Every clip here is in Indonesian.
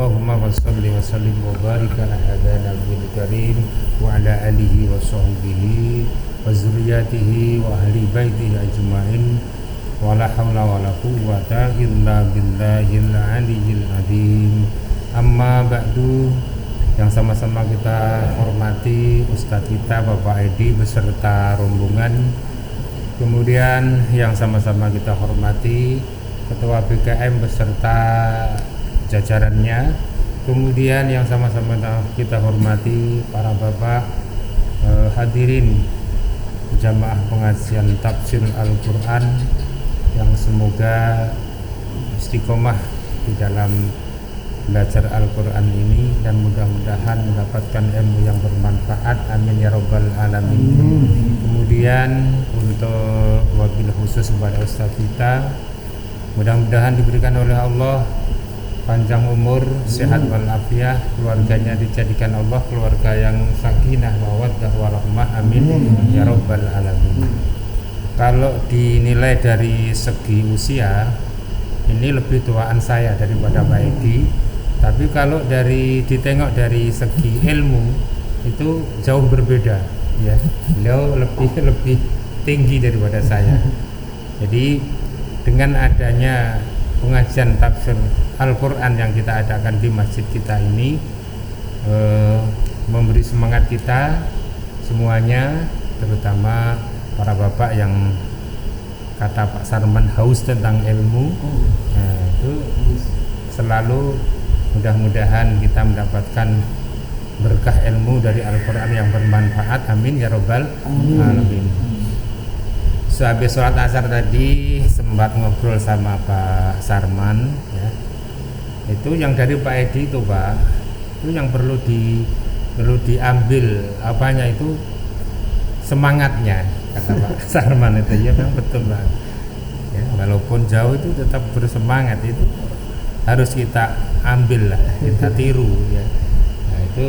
Allahumma wassalli wa sallim wa barik ala hadha nabiyil karim wa ala alihi wa sahbihi wa zurriyatihi wa ahli baitihi ajma'in wa la hawla wa la quwwata illa billahil aliyyil azim. Amma ba'du, yang sama-sama kita hormati Ustadz kita Bapak Edi beserta rombongan, kemudian yang sama-sama kita hormati Ketua BKM beserta jajarannya, kemudian yang sama-sama kita hormati para bapak hadirin jamaah pengajian tafsir Al-Quran yang semoga istiqomah di dalam belajar Al-Quran ini dan mudah-mudahan mendapatkan ilmu yang bermanfaat, amin ya rabbal alamin. Kemudian untuk wabil khusus kepada Ustadz kita, mudah-mudahan diberikan oleh Allah panjang umur, sehat walafiat, keluarganya dijadikan Allah keluarga yang sakinah, mawaddah warahmah, amin ya rabbal alamin. Kalau dinilai dari segi usia, ini lebih tuaan saya daripada Pak Edi. Tapi kalau ditengok dari segi ilmu itu jauh berbeda, ya. Beliau lebih tinggi daripada saya. Jadi dengan adanya pengajian tafsir Al-Quran yang kita adakan di masjid kita ini, memberi semangat kita semuanya, terutama para bapak yang kata Pak Sarman haus tentang ilmu. Nah, itu selalu mudah-mudahan kita mendapatkan berkah ilmu dari Al-Quran yang bermanfaat, amin ya rabbal alamin. Sehabis sholat asar tadi sempat ngobrol sama Pak Sarman, ya. Itu yang dari Pak Edi itu Pak, itu yang perlu diambil apanya itu semangatnya, kata Pak Sarman itu. Ya memang betul Pak, ya, walaupun jauh itu tetap bersemangat, itu harus kita ambil lah, kita tiru, ya. Nah itu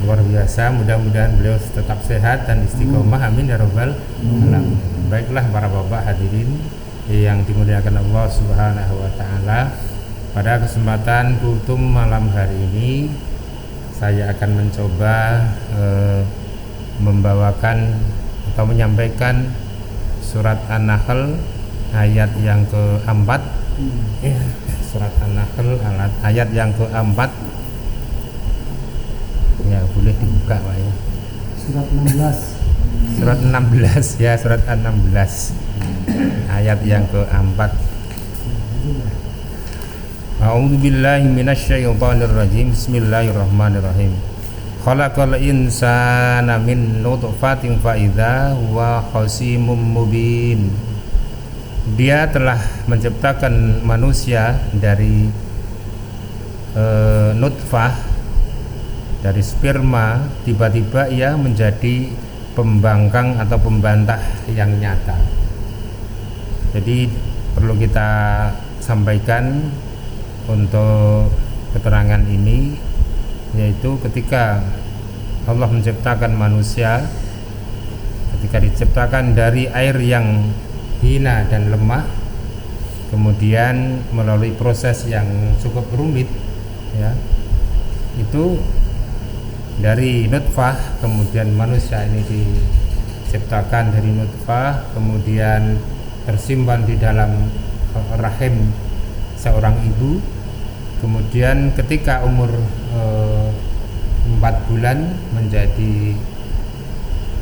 luar biasa, mudah-mudahan beliau tetap sehat dan istiqomah, amin ya rabbal alamin. Baiklah para bapak hadirin yang dimuliakan Allah Subhanahu wa taala, pada kesempatan kultum malam hari ini saya akan mencoba membawakan atau menyampaikan surat An-Nahl ayat yang keempat. Surat An-Nahl ayat yang keempat. Ya boleh dibuka Pak ya. Surat 16. Surat 16 ya, surat An-16 ayat yang keempat. A'udzu billahi minasyaitonir rajim. Bismillahirrahmanirrahim. Khalaqal insana min nutfatin fa idza huwa khasimun mubin. Dia telah menciptakan manusia dari nutfah, dari sperma, tiba-tiba ia menjadi pembangkang atau pembantah yang nyata. Jadi perlu kita sampaikan untuk keterangan ini, yaitu ketika Allah menciptakan manusia, ketika diciptakan dari air yang hina dan lemah, kemudian melalui proses yang cukup rumit, ya, itu dari nutfah, kemudian manusia ini diciptakan dari nutfah, kemudian tersimpan di dalam rahim seorang ibu, kemudian ketika umur 4 bulan menjadi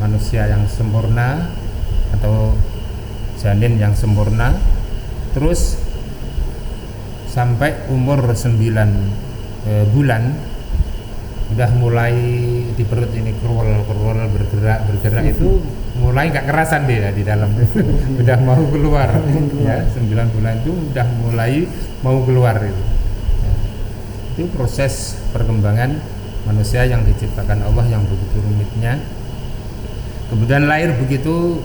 manusia yang sempurna atau janin yang sempurna, terus sampai umur 9 bulan udah mulai di perut ini kerol bergerak itu mulai nggak kerasan dia di dalam udah mau keluar, ya. 9 bulan itu udah mulai mau keluar itu. Ya. Itu proses perkembangan manusia yang diciptakan Allah yang begitu rumitnya. Kemudian lahir begitu,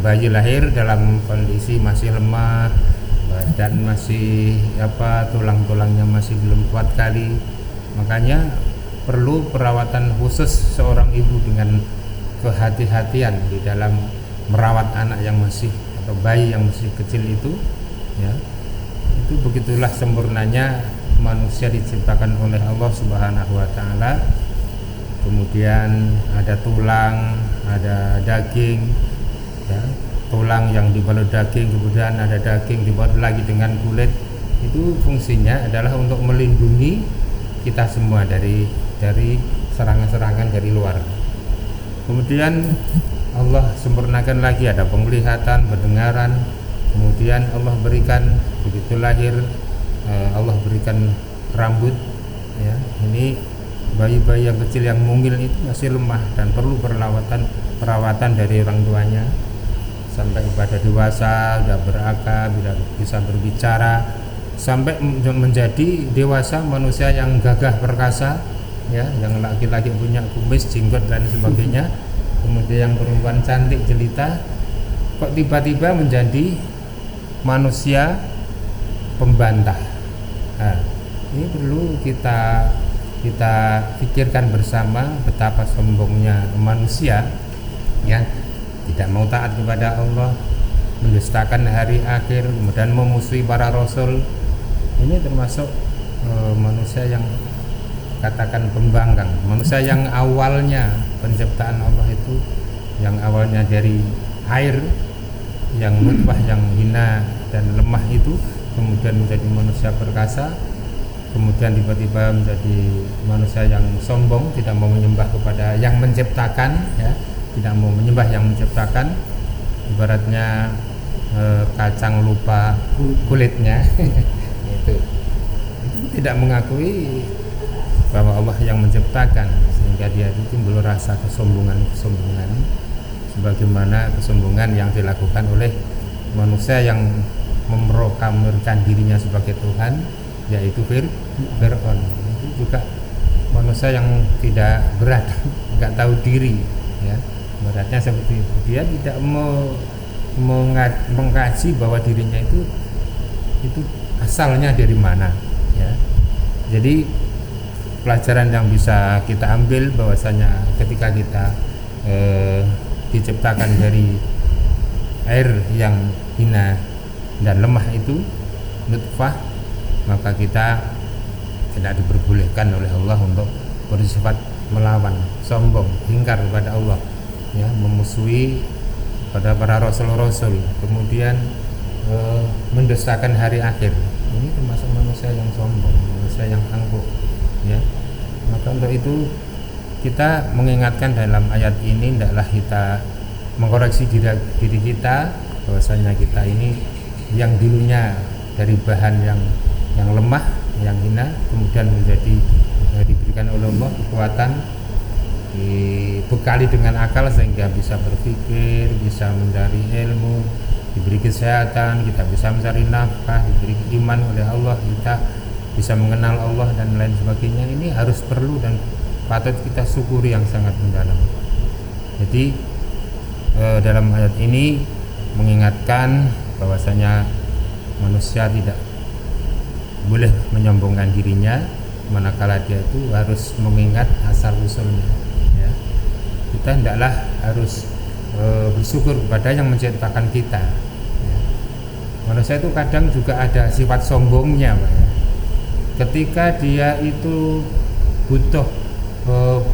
bayi lahir dalam kondisi masih lemah, badan masih tulang-tulangnya masih belum kuat kali. Makanya perlu perawatan khusus seorang ibu dengan kehati-hatian di dalam merawat anak yang masih atau bayi yang masih kecil itu, ya. Itu begitulah sempurnanya manusia diciptakan oleh Allah Subhanahu wa taala. Kemudian ada tulang, ada daging, ya, tulang yang dibalut daging, kemudian ada daging dibalut lagi dengan kulit. Itu fungsinya adalah untuk melindungi kita semua dari serangan-serangan dari luar. Kemudian Allah sempurnakan lagi, ada penglihatan, pendengaran. Kemudian Allah berikan begitu lahir, Allah berikan rambut, ya. Ini bayi-bayi yang kecil yang mungil itu masih lemah dan perlu perawatan dari orang tuanya sampai kepada dewasa, sudah berakal, sudah bisa berbicara, sampai menjadi dewasa manusia yang gagah perkasa, ya, yang laki-laki punya kumis, jenggot dan sebagainya. Kemudian yang perempuan cantik jelita, kok tiba-tiba menjadi manusia pembantah. Nah, ini perlu kita pikirkan bersama betapa sombongnya manusia yang tidak mau taat kepada Allah, mendustakan hari akhir, kemudian memusuhi para rasul. Ini termasuk manusia yang katakan pembangkang, manusia yang awalnya penciptaan Allah itu, yang awalnya dari air, yang nutfah, yang hina dan lemah itu, kemudian menjadi manusia perkasa. Kemudian tiba-tiba menjadi manusia yang sombong, tidak mau menyembah kepada yang menciptakan, ya, tidak mau menyembah yang menciptakan. Ibaratnya kacang lupa kulitnya. itu tidak mengakui bahwa Allah yang menciptakan, sehingga dia itu timbul rasa kesombongan sebagaimana kesombongan yang dilakukan oleh manusia yang memproklamirkan dirinya sebagai Tuhan, yaitu Fir'aun. Itu juga manusia yang tidak berat, nggak tahu diri, ya. Beratnya seperti itu. Dia tidak mau mengkaji bahwa dirinya itu asalnya dari mana, ya. Jadi pelajaran yang bisa kita ambil bahwasanya ketika kita diciptakan dari air yang hina dan lemah itu, nutfah, maka kita tidak diperbolehkan oleh Allah untuk bersifat melawan, sombong, ingkar kepada Allah, ya, memusuhi pada para rasul-rasul, kemudian mendustakan hari akhir. Ini termasuk manusia yang sombong, manusia yang angkuh, ya. Maka untuk itu kita mengingatkan dalam ayat ini, hendaklah kita mengkoreksi diri kita bahwasanya kita ini yang dulunya dari bahan yang lemah, yang hina, kemudian menjadi diberikan oleh Allah kekuatan, dibekali dengan akal sehingga bisa berpikir, bisa mencari ilmu, diberi kesehatan, kita bisa mencari nafkah, diberi iman oleh Allah, kita bisa mengenal Allah dan lain sebagainya. Ini harus perlu dan patut kita syukuri yang sangat mendalam. Jadi dalam ayat ini mengingatkan bahwasanya manusia tidak boleh menyombongkan dirinya, manakala dia itu harus mengingat asal usulnya, ya. Kita hendaklah harus bersyukur kepada yang menciptakan kita, ya. Manusia itu kadang juga ada sifat sombongnya, Pak, ya. Ketika dia itu butuh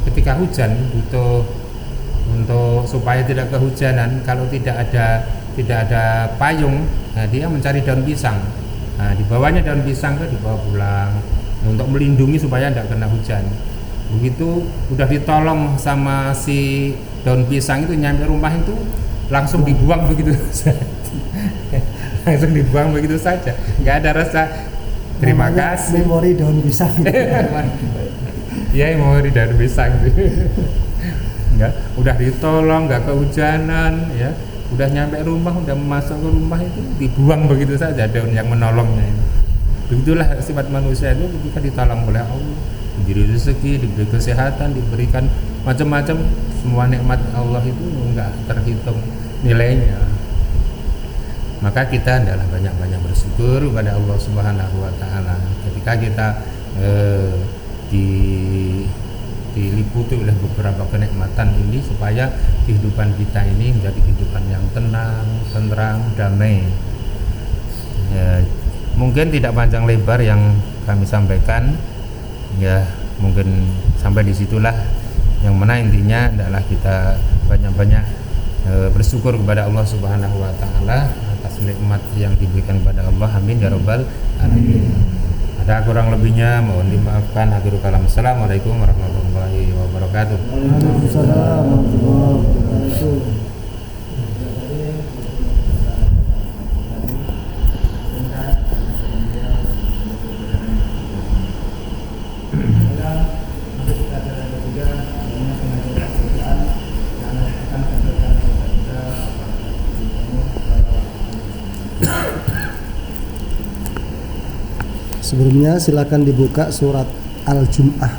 ketika hujan, butuh untuk supaya tidak kehujanan, kalau tidak ada payung, nah dia mencari daun pisang. Nah, dibawanya daun pisang ke dibawa pulang untuk melindungi supaya tidak kena hujan. Begitu udah ditolong sama si daun pisang itu, nyampe rumah itu langsung dibuang begitu saja. Langsung dibuang begitu saja, nggak ada rasa terima kasih. Memori daun pisang. Ya, memori daun pisang. Enggak, udah ditolong, nggak kehujanan, ya. Udah nyampe rumah, udah masuk ke rumah itu dibuang begitu saja daun yang menolongnya itu. Begitulah sifat manusia itu ketika ditolong oleh Allah, diberi rezeki, diberi kesehatan, diberikan macam-macam, semua nikmat Allah itu enggak terhitung nilainya. Maka kita adalah banyak-banyak bersyukur kepada Allah Subhanahu wa taala ketika kita diliputi oleh beberapa kenikmatan ini, supaya kehidupan kita ini menjadi kehidupan yang tenang, tentram, damai. Ya, mungkin tidak panjang lebar yang kami sampaikan. Ya mungkin sampai disitulah, yang mana intinya adalah kita banyak-banyak bersyukur kepada Allah Subhanahu wa Ta'ala atas nikmat yang diberikan kepada Allah. Amin ya rabbal alamin. Ada kurang lebihnya mohon dimaafkan. Akhirul kalam. Assalamualaikum warahmatullahi wabarakatuh. Waalaikumsalam warahmatullahi wabarakatuh. Sebelumnya silakan dibuka surat Al-Jum'ah.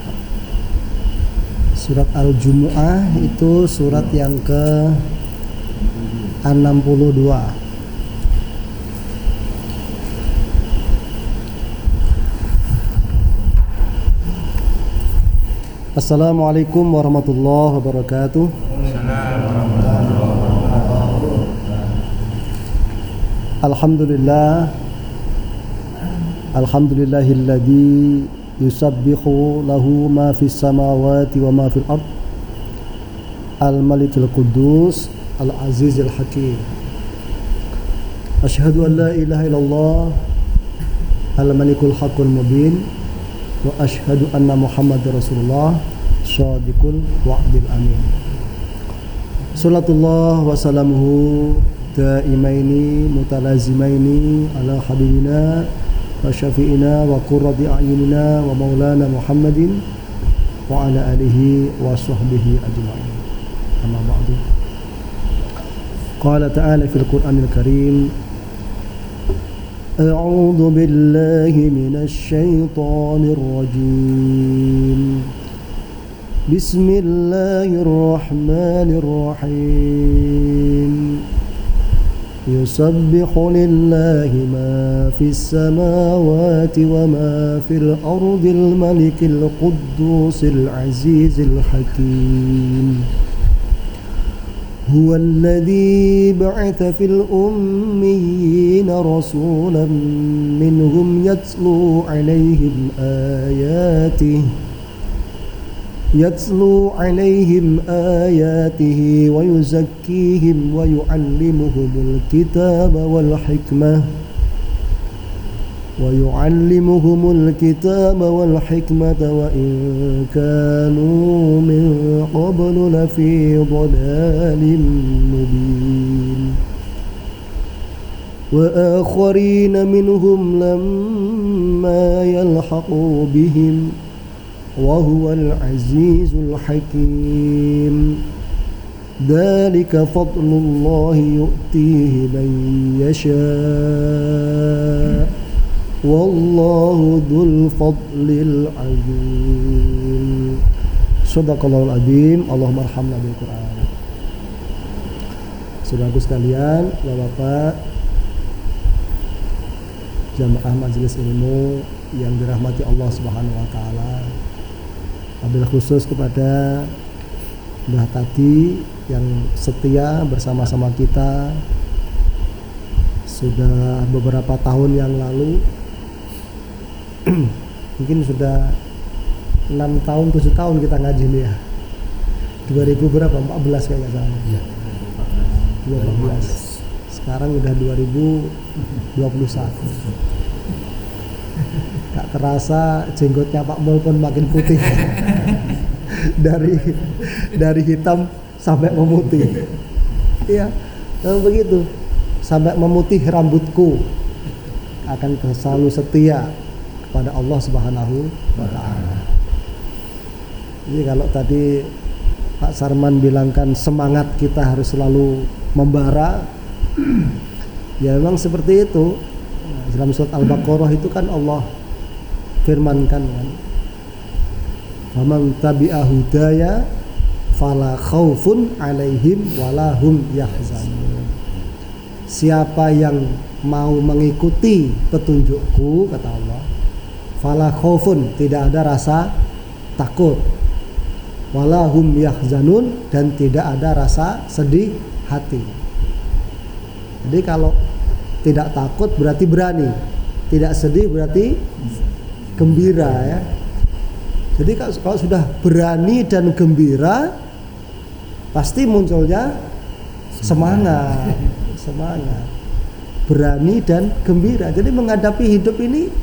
Surat Al-Jum'ah itu surat yang ke-62. Assalamualaikum warahmatullahi wabarakatuh. Alhamdulillah. Alhamdulillahilladzi yusabbihu lahu ma fis samawati wa ma fil ard. Al-Malikul Quddus Al-Azizul Hakim. Asyhadu an la ilaha illallah Al-Malikul Haqqul Mubin wa asyhadu anna Muhammadar Rasulullah Shadiqul Wa'dil Amin. Salatullah wa salamuhu daimaini mutalazimaini ala habibina wa syafi'ina wa qurrati a'yunina wa maulana Muhammadin wa ala alihi wa sahbihi ajma'in. Amma ba'du. Qala ta'ala fil Qur'anil Karim, A'udzu billahi minasy syaithanir rajim. Bismillahirrahmanirrahim. يسبح لله ما في السماوات وما في الأرض الملك القدوس العزيز الحكيم هو الذي بعث في الأميين رسولا منهم يتلو عليهم آياته ويزكيهم ويعلمهم الكتاب والحكمة وإن كانوا من قبل لفي ضلال مبين وآخرين منهم لما يلحقوا بهم وهو العزيز الحكيم ذلك فضل الله يؤتيه من يشاء والله ذو الفضل العظيم. Shadaqallahul azim. Allahumma arhamna bil Qur'an. Saudaraku sekalian, Bapak-bapak jamaah majelis ilmu yang dirahmati Allah Subhanahu wa taala. Wabil khusus kepada Mbah Tati yang setia bersama-sama kita sudah beberapa tahun yang lalu. Mungkin sudah 6 tahun 7 tahun kita ngaji nih ya. 2000 berapa? 14 kayaknya sama. Iya. 2014. Sekarang udah 2021. Gak terasa jenggotnya Pak Mul pun makin putih. dari hitam sampai memutih. Iya, kalau begitu sampai memutih rambutku, akan selalu setia kepada Allah Subhanahu wa taala. Jadi kalau tadi Pak Sarman bilangkan semangat kita harus selalu membara, ya memang seperti itu. Dalam surat Al-Baqarah itu kan Allah firmankan kan, faman tabi'a hudaya fala khaufun alaihim wala hum yahzanun. Siapa yang mau mengikuti petunjukku, kata Allah, fala khaufun, tidak ada rasa takut, wala hum yahzanun, dan tidak ada rasa sedih hati. Jadi kalau tidak takut berarti berani, tidak sedih berarti gembira ya. Jadi kalau sudah berani dan gembira, pasti munculnya semangat. Berani dan gembira. Jadi menghadapi hidup ini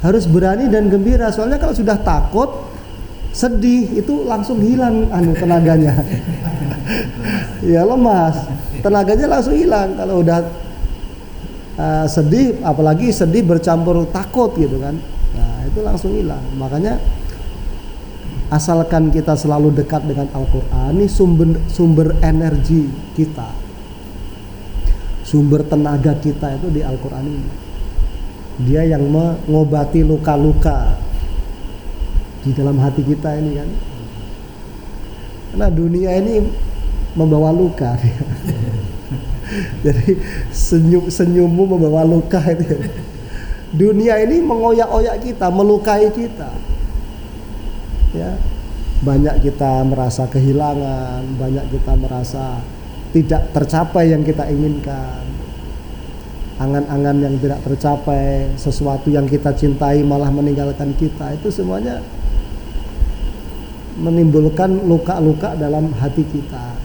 harus berani dan gembira. Soalnya kalau sudah takut, sedih, itu langsung hilang tenaganya. Ya lemas, tenaganya langsung hilang. Kalau udah sedih, apalagi sedih bercampur takut gitu kan, nah itu langsung hilang. Makanya asalkan kita selalu dekat dengan Al-Quran, ini sumber energi kita, sumber tenaga kita itu di Al-Quran ini. Dia yang mengobati luka-luka di dalam hati kita ini kan. Karena dunia ini membawa luka. Jadi senyummu membawa luka itu. Dunia ini mengoyak-oyak kita, melukai kita. Ya, banyak kita merasa kehilangan, banyak kita merasa tidak tercapai yang kita inginkan. Angan-angan yang tidak tercapai, sesuatu yang kita cintai malah meninggalkan kita, itu semuanya menimbulkan luka-luka dalam hati kita.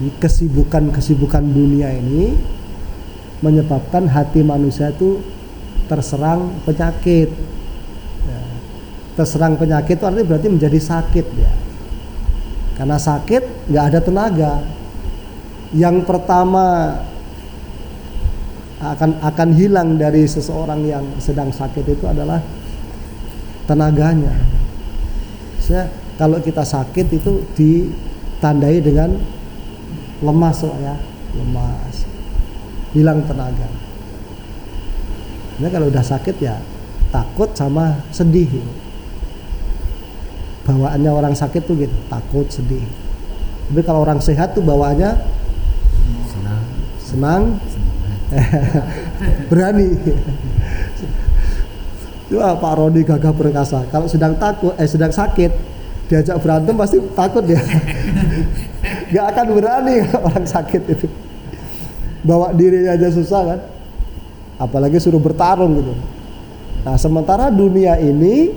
Jadi kesibukan dunia ini menyebabkan hati manusia itu terserang penyakit. Ya. Terserang penyakit itu artinya berarti menjadi sakit ya. Karena sakit nggak ada tenaga. Yang pertama akan hilang dari seseorang yang sedang sakit itu adalah tenaganya. Kalau kita sakit itu ditandai dengan lemas ya, lemas, hilang tenaga. Nah kalau udah sakit ya takut sama sedih. Bawaannya orang sakit tuh gitu, takut, sedih. Tapi kalau orang sehat tuh bawaannya senang. Berani. Wah, Pak Roni gagah perkasa. Kalau sedang sakit, diajak berantem pasti takut dia. Gak akan berani orang sakit itu. Bawa dirinya aja susah kan. Apalagi suruh bertarung gitu. Nah, sementara dunia ini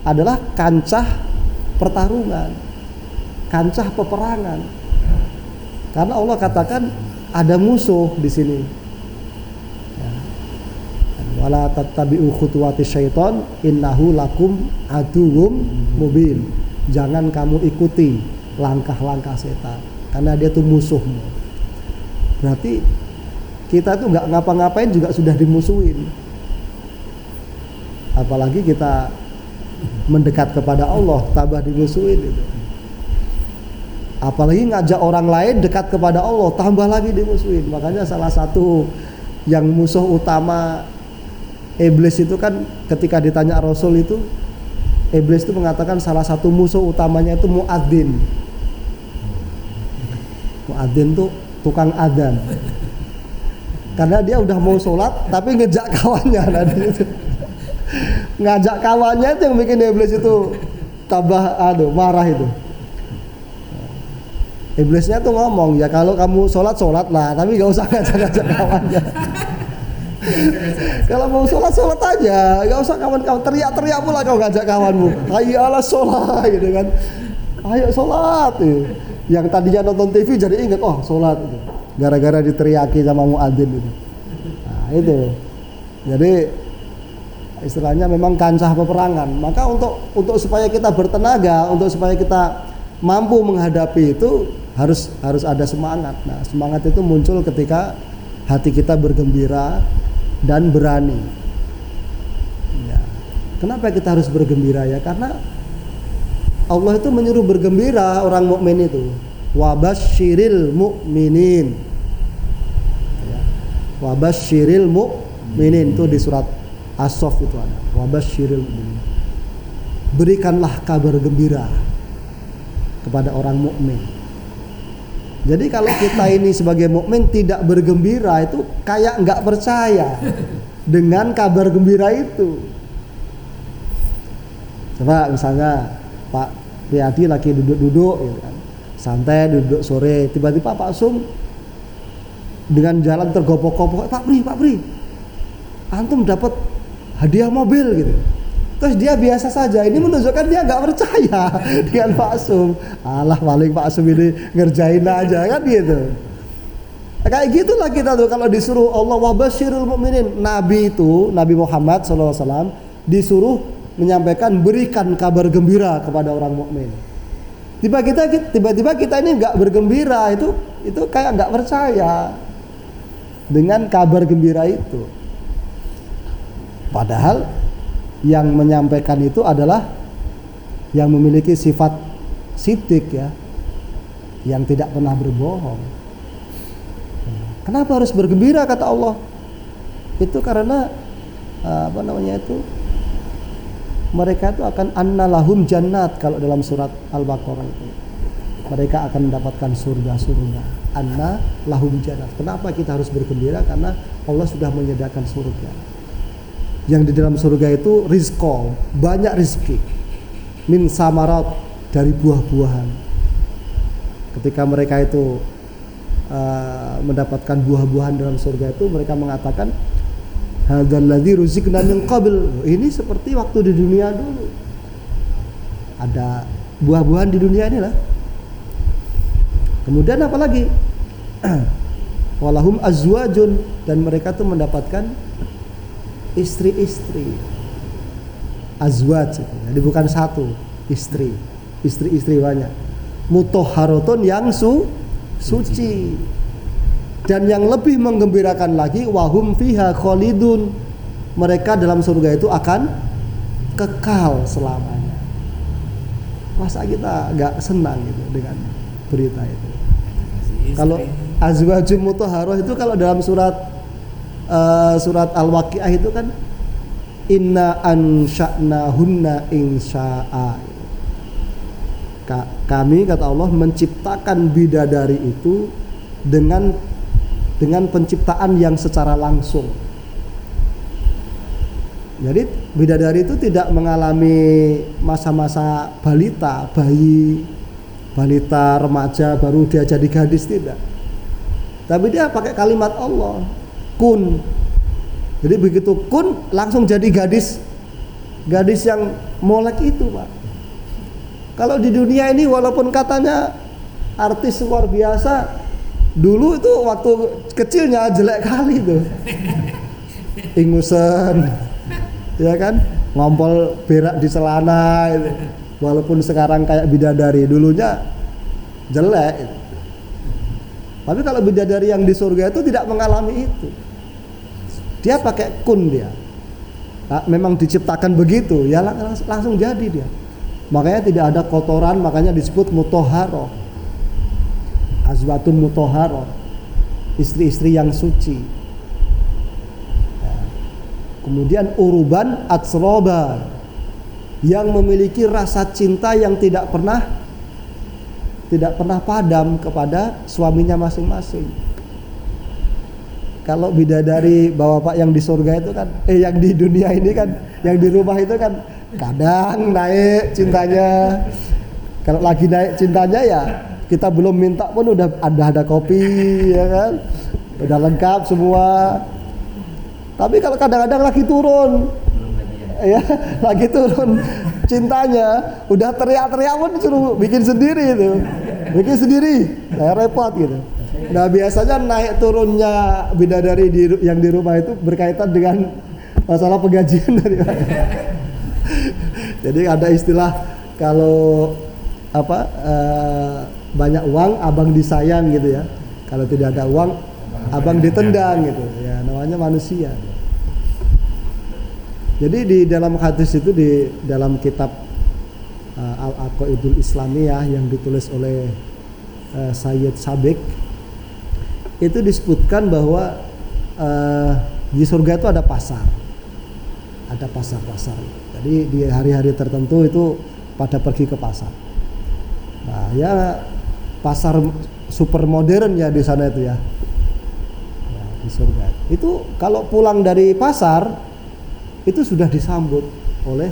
adalah kancah pertarungan, kancah peperangan. Karena Allah katakan ada musuh di sini. Wala tattabi'u khutuwati syaiton innahu lakum aduwwum mubin. Jangan kamu ikuti langkah-langkah setan karena dia itu musuhmu. Berarti kita tuh nggak ngapa-ngapain juga sudah dimusuhin. Apalagi kita mendekat kepada Allah tambah dimusuhin itu. Apalagi ngajak orang lain dekat kepada Allah tambah lagi dimusuhin. Makanya salah satu yang musuh utama Iblis itu kan ketika ditanya Rasul itu, Iblis itu mengatakan salah satu musuh utamanya itu muadzin. Muadzin tuh tukang adzan. Karena dia udah mau sholat tapi ngejak kawannya tadi itu. Ngajak kawannya itu yang bikin Iblis itu tambah marah itu. Iblisnya tuh ngomong, ya kalau kamu sholat lah, tapi gak usah ngajak kawannya. Kalau mau sholat aja, gak usah kawan-kawan teriak-teriak pula kau ngajak kawanmu. Ayo ala sholat gitu kan. Ayo sholat. Yang tadinya nonton TV jadi ingat, oh sholat itu. Gara-gara diteriaki sama muadzin itu. Nah itu. Jadi istilahnya memang kancah peperangan. Maka untuk supaya kita bertenaga, untuk supaya kita mampu menghadapi itu harus ada semangat. Nah semangat itu muncul ketika hati kita bergembira dan berani. Ya. Kenapa kita harus bergembira ya? Karena Allah itu menyuruh bergembira orang mukmin itu. Wabasyiril mu'minin. Ya. Wabasyiril mu'minin itu di surat As-Saff itu ada. Wabasyiril mu'minin. Berikanlah kabar gembira kepada orang mukmin. Jadi kalau kita ini sebagai mukmin tidak bergembira itu kayak nggak percaya dengan kabar gembira itu. Coba misalnya Pak Riyadi lagi duduk-duduk gitu kan, santai duduk sore, tiba-tiba Pak Sum dengan jalan tergopok-gopok, Pak Pri, antum dapat hadiah mobil gitu. Terus dia biasa saja, ini menunjukkan dia nggak percaya dengan maksum. Alah paling maksum ini ngerjain aja kan gitu. Kayak gitulah kita tuh kalau disuruh Allah wabasyirul mu'minin. Nabi itu, Nabi Muhammad SAW disuruh menyampaikan berikan kabar gembira kepada orang mukmin. Tiba-tiba kita ini nggak bergembira, itu kayak nggak percaya dengan kabar gembira itu. Padahal yang menyampaikan itu adalah yang memiliki sifat sidik ya, yang tidak pernah berbohong. Kenapa harus bergembira kata Allah? Itu karena mereka itu akan annalahum jannat, kalau dalam surat Al-Baqarah itu. Mereka akan mendapatkan surga-surga. Annalahum jannat. Kenapa kita harus bergembira? Karena Allah sudah menyediakan surga. Yang di dalam surga itu rizqo, banyak rizki. Min samarat, dari buah-buahan. Ketika mereka itu mendapatkan buah-buahan dalam surga itu, mereka mengatakan hadzal ladzi ruziqna min qabl. Ini seperti waktu di dunia dulu. Ada buah-buahan di dunia ini lah. Kemudian apa lagi? Walahum azwajun, dan mereka tuh mendapatkan istri-istri. Azwaj, jadi bukan satu istri banyak. Mutahharatun, yang suci. Dan yang lebih menggembirakan lagi, wahum fiha khalidun, mereka dalam surga itu akan kekal selamanya. Masa kita nggak senang gitu dengan berita itu? Kalau azwajum mutahharah itu kalau dalam surat Al-Waqiah itu kan inna ansha'nahunna insya'a. Kami, kata Allah, menciptakan bidadari itu dengan penciptaan yang secara langsung. Jadi bidadari itu tidak mengalami masa-masa balita, balita, remaja, baru dia jadi gadis, tidak. Tapi dia pakai kalimat Allah, kun. Jadi begitu kun, langsung jadi gadis yang molek itu, Pak. Kalau di dunia ini walaupun katanya artis luar biasa, dulu itu waktu kecilnya jelek kali tuh. Ingusan, ya kan, ngompol berak di celana itu. Walaupun sekarang kayak bidadari, dulunya jelek. Tapi kalau bidadari yang di surga itu tidak mengalami itu. Dia pakai kun dia. Nah, memang diciptakan begitu, ya langsung jadi dia. Makanya tidak ada kotoran, makanya disebut mutahharah. Azwatun mutahharah, istri-istri yang suci. Kemudian uruban atsroba, yang memiliki rasa cinta yang tidak pernah padam kepada suaminya masing-masing. Kalau bidadari bapak yang di surga itu kan, yang di dunia ini kan, yang di rumah itu kan kadang naik cintanya. Kalau lagi naik cintanya ya kita belum minta pun udah ada kopi, ya kan, udah lengkap semua. Tapi kalau kadang-kadang lagi turun, ya lagi turun cintanya, udah teriak-teriak pun suruh bikin sendiri itu, repot gitu. Nah biasanya naik turunnya bidadari yang di rumah itu berkaitan dengan masalah penggajian dari. Jadi ada istilah kalau banyak uang abang disayang gitu ya. Kalau tidak ada uang abang ditendang gitu. Ya namanya manusia. Jadi di dalam hadis itu, di dalam kitab Al-Aqaidul Islamiyah yang ditulis oleh Sayyid Sabiq, itu disebutkan bahwa di surga itu ada pasar. Ada pasar-pasar. Jadi di hari-hari tertentu itu pada pergi ke pasar. Nah, ya pasar super modern ya di sana itu ya. Nah, di surga. Itu kalau pulang dari pasar itu sudah disambut oleh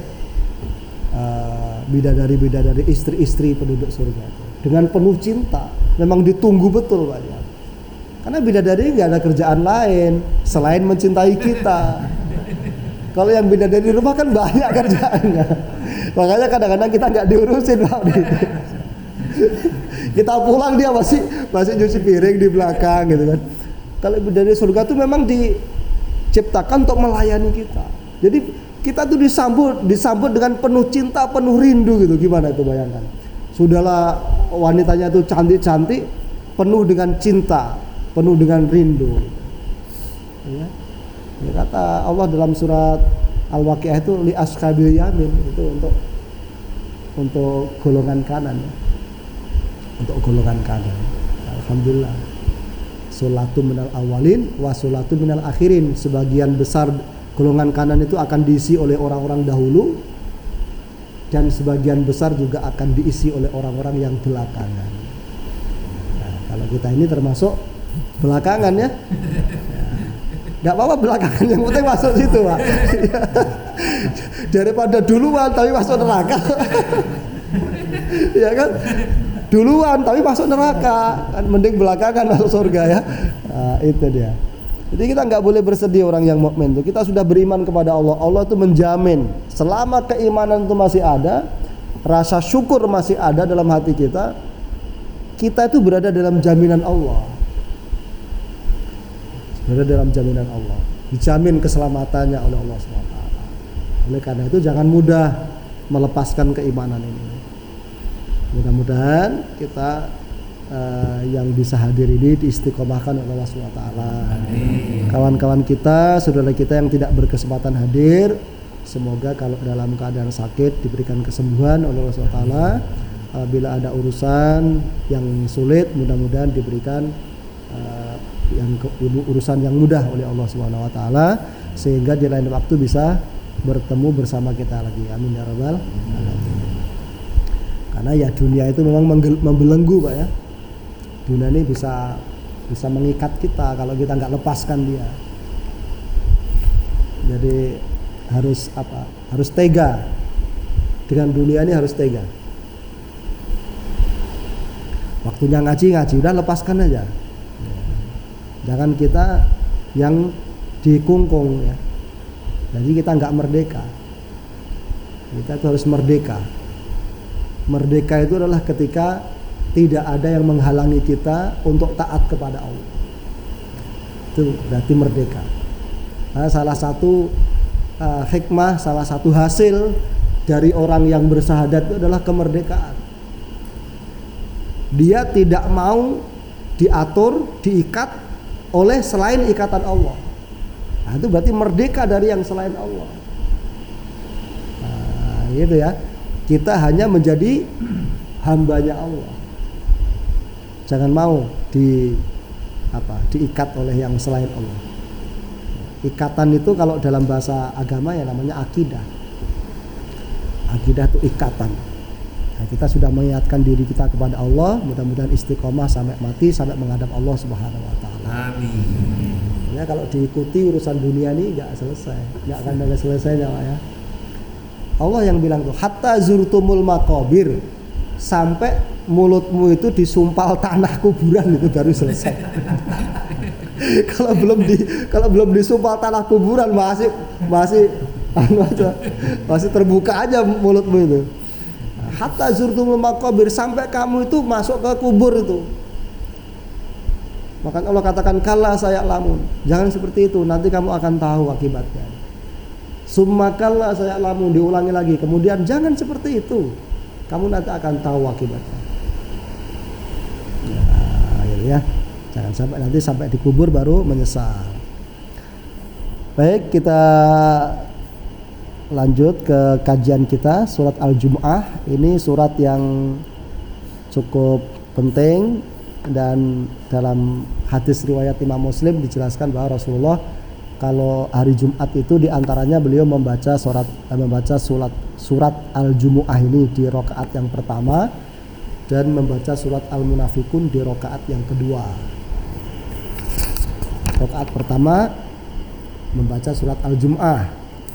bidadari-bidadari, istri-istri penduduk surga dengan penuh cinta. Memang ditunggu betul, Pak ya. Karena bidadari nggak ada kerjaan lain selain mencintai kita. Kalau yang bidadari di rumah kan banyak kerjaannya. Makanya kadang-kadang kita nggak diurusin Pak. Kita pulang dia masih nyuci piring di belakang gitu kan. Kalau bidadari surga tuh memang diciptakan untuk melayani kita. Jadi kita tuh disambut dengan penuh cinta, penuh rindu gitu. Gimana itu bayangkan? Sudahlah wanitanya tuh cantik-cantik, penuh dengan cinta, penuh dengan rindu. Ya. Kata Allah dalam surat Al-Waqiah itu li ashabil yamin, itu untuk golongan kanan ya. Untuk golongan kanan. Alhamdulillah. Sulatu minal awalin wa sulatu minal akhirin. Sebagian besar golongan kanan itu akan diisi oleh orang-orang dahulu, dan sebagian besar juga akan diisi oleh orang-orang yang belakangan. Nah, kalau kita ini termasuk belakangan ya. Nggak apa-apa belakangan, yang penting masuk situ Pak. Daripada duluan tapi masuk neraka. Ya kan? Duluan tapi masuk neraka, kan mending belakangan masuk surga ya. Nah, itu dia. Jadi kita nggak boleh bersedih orang yang mukmin itu. Kita sudah beriman kepada Allah. Allah itu menjamin selama keimanan itu masih ada, rasa syukur masih ada dalam hati kita, kita itu berada dalam jaminan Allah. Berada dalam jaminan Allah. Dijamin keselamatannya oleh Allah SWT. Oleh karena itu jangan mudah melepaskan keimanan ini. Mudah-mudahan kita yang bisa hadir ini diistiqomahkan oleh Allah SWT. Kawan-kawan kita, saudara kita yang tidak berkesempatan hadir, semoga kalau dalam keadaan sakit diberikan kesembuhan oleh Allah SWT. Bila ada urusan yang sulit, mudah-mudahan diberikan urusan yang mudah oleh Allah SWT, sehingga di lain waktu bisa bertemu bersama kita lagi. Amin ya rabbal alamin. Karena ya dunia itu memang membelenggu Pak ya. Dunia ini bisa mengikat kita kalau kita nggak lepaskan dia. Jadi harus tega dengan dunia ini, harus tega. Waktunya ngaji udah lepaskan aja. Jangan kita yang dikungkung ya. Jadi kita nggak merdeka. Kita itu harus merdeka. Merdeka itu adalah ketika tidak ada yang menghalangi kita untuk taat kepada Allah. Itu berarti merdeka. Nah, salah satu hikmah, salah satu hasil dari orang yang bersahadat itu adalah kemerdekaan. Dia tidak mau diatur, diikat oleh selain ikatan Allah. Nah, itu berarti merdeka dari yang selain Allah. Nah, gitu ya. Kita hanya menjadi hambanya Allah. Jangan mau diikat oleh yang selain Allah. Ikatan itu kalau dalam bahasa agama ya namanya akidah. Akidah itu ikatan. Nah, kita sudah mengingatkan diri kita kepada Allah, mudah-mudahan istiqomah sampai mati, sampai menghadap Allah Subhanahu wa taala. Amin. Ya, kalau diikuti urusan dunia ini enggak selesai, enggak akan ada selesainya Pak ya. Allah yang bilang tuh, hatta zurtumul maqabir, sampai mulutmu itu disumpal tanah kuburan itu baru selesai. Kalau belum disumpal tanah kuburan masih terbuka aja mulutmu itu. Hatta zurtumul maqabir, sampai kamu itu masuk ke kubur itu. Maka Allah katakan kalla saya'lamun. Jangan seperti itu, nanti kamu akan tahu akibatnya. Summa kalla saya'lamun, diulangi lagi. Kemudian jangan seperti itu, kamu nanti akan tahu akibatnya. Ya. Jangan sampai dikubur baru menyesal. Baik, kita lanjut ke kajian kita, surat Al-Jumu'ah. Ini surat yang cukup penting, dan dalam hadis riwayat Imam Muslim dijelaskan bahwa Rasulullah kalau hari Jumat itu diantaranya beliau membaca surat Al-Jumu'ah ini di rakaat yang pertama, dan membaca surat Al-Munafikun di rakaat yang kedua. Rakaat pertama membaca surat Al-Jumu'ah,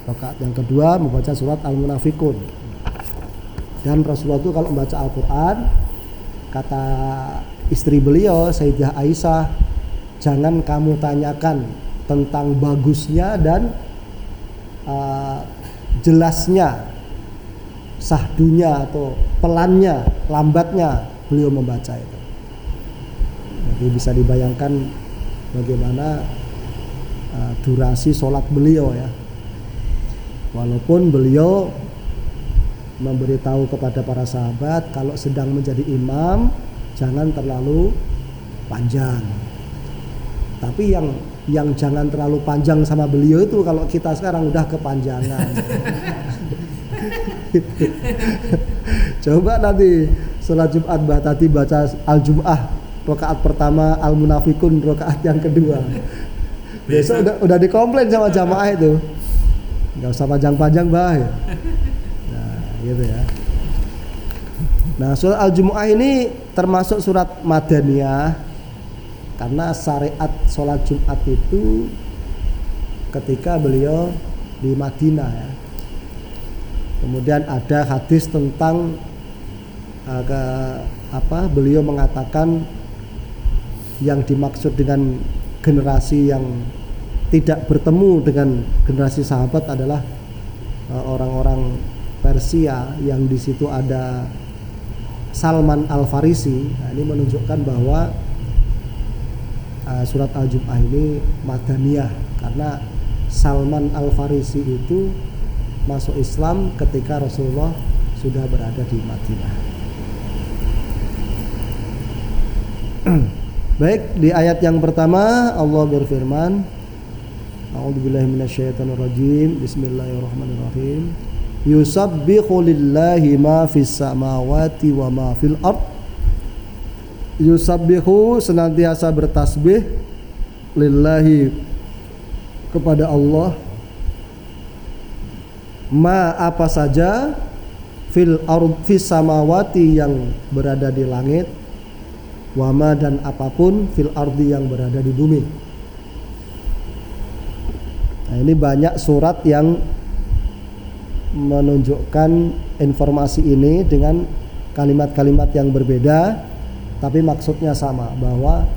rakaat yang kedua membaca surat Al-Munafikun. Dan Rasulullah itu kalau membaca Al-Quran, kata istri beliau Sayyidah Aisyah, jangan kamu tanyakan tentang bagusnya dan jelasnya, sahdunya atau pelannya, lambatnya beliau membaca itu. Jadi bisa dibayangkan bagaimana durasi sholat beliau ya. Walaupun beliau memberitahu kepada para sahabat kalau sedang menjadi imam jangan terlalu panjang. Tapi yang jangan terlalu panjang sama beliau itu kalau kita sekarang udah kepanjangan. Coba nanti sholat Jumat tadi baca Al-Jum'ah rakaat pertama, Al-Munafikun rakaat yang kedua. Besok udah dikomplain sama jamaah itu. Enggak usah panjang-panjang, bah. Nah, gitu ya. Nah, surat Al-Jumu'ah ini termasuk surat Madaniyah karena syariat sholat Jumat itu ketika beliau di Madinah ya. Kemudian ada hadis tentang beliau mengatakan yang dimaksud dengan generasi yang tidak bertemu dengan generasi sahabat adalah orang-orang Persia yang di situ ada Salman Al-Farisi. Nah, ini menunjukkan bahwa surat Al-Jum'ah ini Madaniyah karena Salman Al-Farisi itu masuk Islam ketika Rasulullah sudah berada di Madinah. Baik, di ayat yang pertama Allah berfirman, A'udzubillahi minasyaitonirrajim. Bismillahirrahmanirrahim. Yusabbihu lillahi ma fis samawati wa ma fil ard. Yusabbihu senantiasa bertasbih lillahi kepada Allah ma apa saja fil ard fis samawati yang berada di langit wa ma dan apapun fil ardi yang berada di bumi. Nah, ini banyak surat yang menunjukkan informasi ini dengan kalimat-kalimat yang berbeda tapi maksudnya sama, bahwa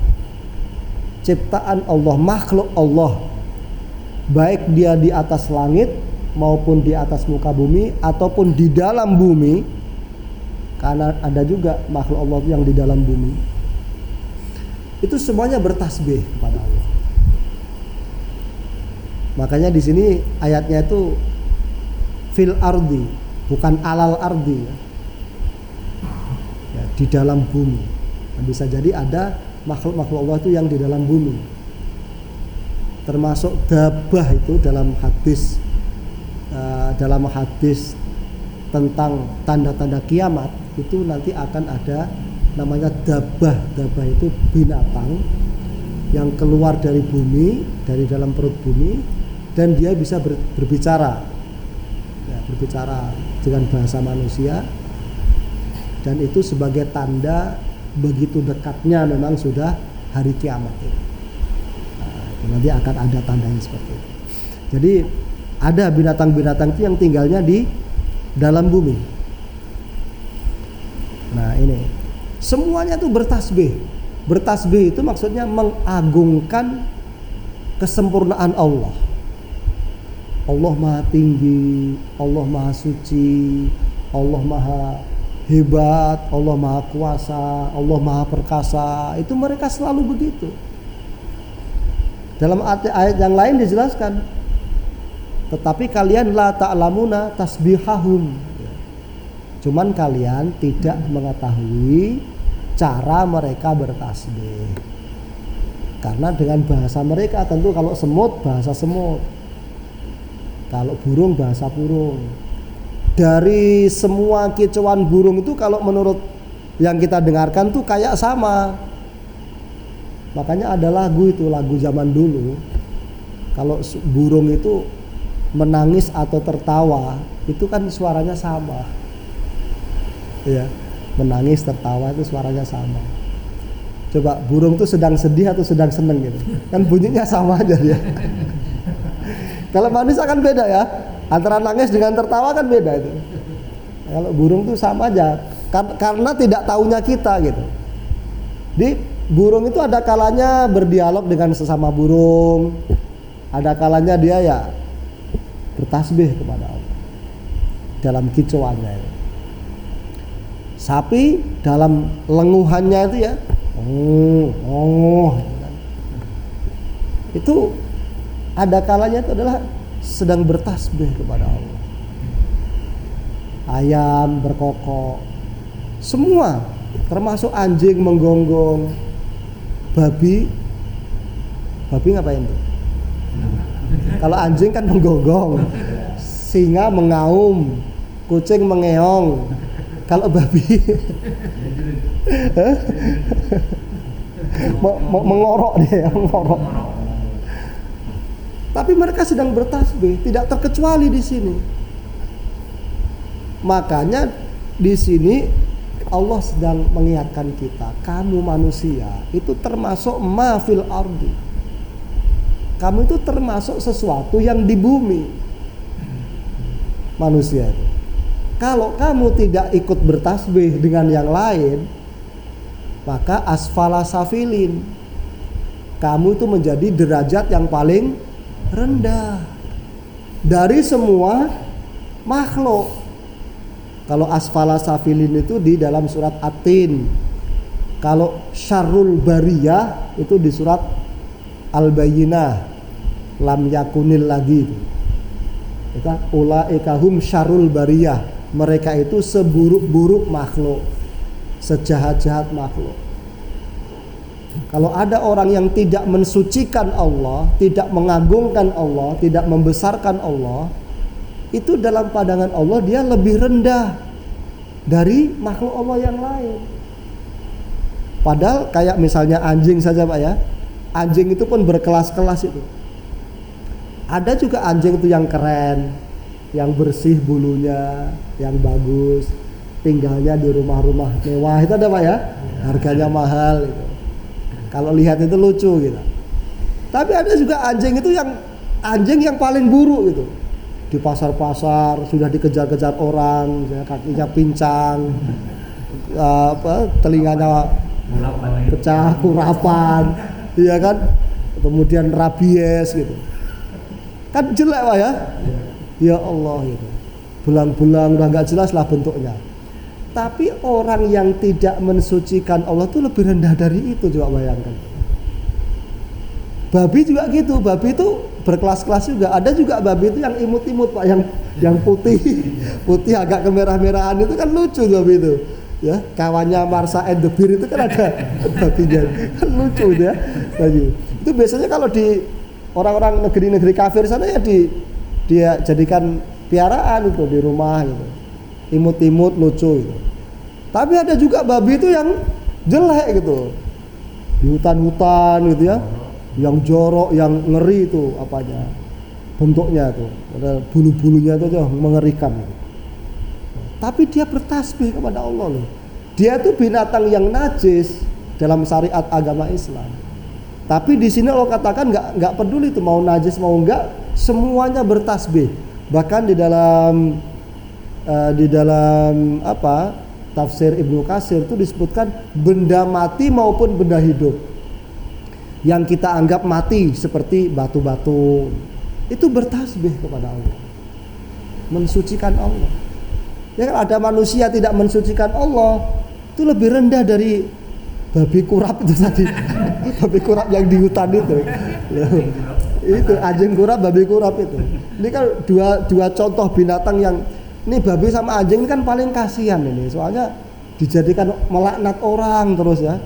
ciptaan Allah, makhluk Allah, baik dia di atas langit maupun di atas muka bumi ataupun di dalam bumi, karena ada juga makhluk Allah yang di dalam bumi, itu semuanya bertasbih kepada Allah. Makanya di sini ayatnya itu fil ardi, bukan alal ardi ya, di dalam bumi. Nah, bisa jadi ada makhluk-makhluk Allah itu yang di dalam bumi, termasuk dabah itu dalam hadis tentang tanda-tanda kiamat itu nanti akan ada namanya dabah. Dabah itu binatang yang keluar dari bumi, dari dalam perut bumi, dan dia bisa berbicara ya, berbicara dengan bahasa manusia, dan itu sebagai tanda begitu dekatnya memang sudah hari kiamat ya. Nah, nanti akan ada tandanya seperti itu. Jadi ada binatang-binatang itu yang tinggalnya di dalam bumi. Nah, ini semuanya itu bertasbih. Bertasbih itu maksudnya mengagungkan kesempurnaan Allah. Allah Maha Tinggi, Allah Maha Suci, Allah Maha Hebat, Allah Maha Kuasa, Allah Maha Perkasa. Itu mereka selalu begitu. Dalam ayat yang lain dijelaskan, tetapi kalian la ta'lamuna tasbihahum. Cuman kalian tidak mengetahui cara mereka bertasbih. Karena dengan bahasa mereka, tentu kalau semut bahasa semut, kalau burung bahasa burung. Dari semua kicauan burung itu kalau menurut yang kita dengarkan tuh kayak sama. Makanya ada lagu itu, lagu zaman dulu, kalau burung itu menangis atau tertawa itu kan suaranya sama ya, menangis tertawa itu suaranya sama. Coba burung tuh sedang sedih atau sedang seneng gitu, kan bunyinya sama aja dia. Kalau manusia kan beda ya, antara nangis dengan tertawa kan beda itu. Kalau burung tuh sama aja, karena tidak tahunya kita gitu. Di burung itu ada kalanya berdialog dengan sesama burung, ada kalanya dia ya bertasbih kepada Allah dalam kicauannya itu. Sapi dalam lenguhannya itu ya, itu ada kalanya itu adalah sedang bertasbih kepada Allah. Ayam berkokok, semua termasuk anjing menggonggong, babi ngapain tuh? Kalau anjing kan menggonggong, singa mengaum, kucing mengeong. Kalau babi mengorok dia, mengorok. Tapi mereka sedang bertasbih, tidak terkecuali di sini. Makanya di sini Allah sedang mengingatkan kita, kamu manusia itu termasuk ma fil ardi. Kamu itu termasuk sesuatu yang di bumi. Manusia itu. Kalau kamu tidak ikut bertasbih dengan yang lain, maka asfala safilin. Kamu itu menjadi derajat yang paling rendah dari semua makhluk. Kalau asfala safilin itu di dalam surat At-Tin. Kalau syarrul bariyah itu di surat Al-Bayyinah. Lam yakunil lagi. Itu ulaika hum syarrul bariyah. Mereka itu seburuk-buruk makhluk, sejahat-jahat makhluk. Kalau ada orang yang tidak mensucikan Allah, tidak mengagungkan Allah, tidak membesarkan Allah, itu dalam pandangan Allah dia lebih rendah dari makhluk Allah yang lain. Padahal kayak misalnya anjing saja Pak ya, anjing itu pun berkelas-kelas itu. Ada juga anjing itu yang keren, yang bersih bulunya, yang bagus, tinggalnya di rumah-rumah mewah, itu ada Pak ya, harganya mahal gitu. Kalau lihat itu lucu gitu. Tapi ada juga anjing itu yang anjing yang paling buruk gitu. Di pasar-pasar sudah dikejar-kejar orang, kakinya pincang, telinganya pecah, kurapan, iya kan? Kemudian rabies gitu. Kan jelek Pak ya? Ya Allah gitu. Belang-belang udah nggak jelas lah bentuknya. Tapi orang yang tidak mensucikan Allah itu lebih rendah dari itu, coba bayangkan. Babi juga gitu, babi itu berkelas-kelas juga. Ada juga babi itu yang imut-imut Pak, yang putih, putih agak kemerah-merahan itu kan lucu babi itu. Ya, kawannya Marsha and the Bear itu kan ada babinya. Kan lucu itu ya. Itu biasanya kalau di orang-orang negeri-negeri kafir sana ya dia jadikan piaraan itu di rumah gitu. Imut-imut lucu gitu. Tapi ada juga babi itu yang jelek gitu. Di hutan-hutan gitu ya. Yang jorok, yang ngeri itu apanya. Bentuknya tuh, ada bulu-bulunya itu mengerikan gitu. Tapi dia bertasbih kepada Allah loh. Dia itu binatang yang najis dalam syariat agama Islam. Tapi di sini Allah katakan nggak peduli itu mau najis mau enggak, semuanya bertasbih. Bahkan di dalam tafsir Ibnu Katsir itu disebutkan benda mati maupun benda hidup yang kita anggap mati seperti batu-batu itu bertasbih kepada Allah, mensucikan Allah. Ya kan ada manusia tidak mensucikan Allah itu lebih rendah dari babi kurap itu tadi. Babi kurap yang di hutan itu. Itu anjing kurap, babi kurap itu. Ini kan dua contoh binatang yang ini babi sama anjing ini kan paling kasihan ini. Soalnya dijadikan melaknat orang terus ya.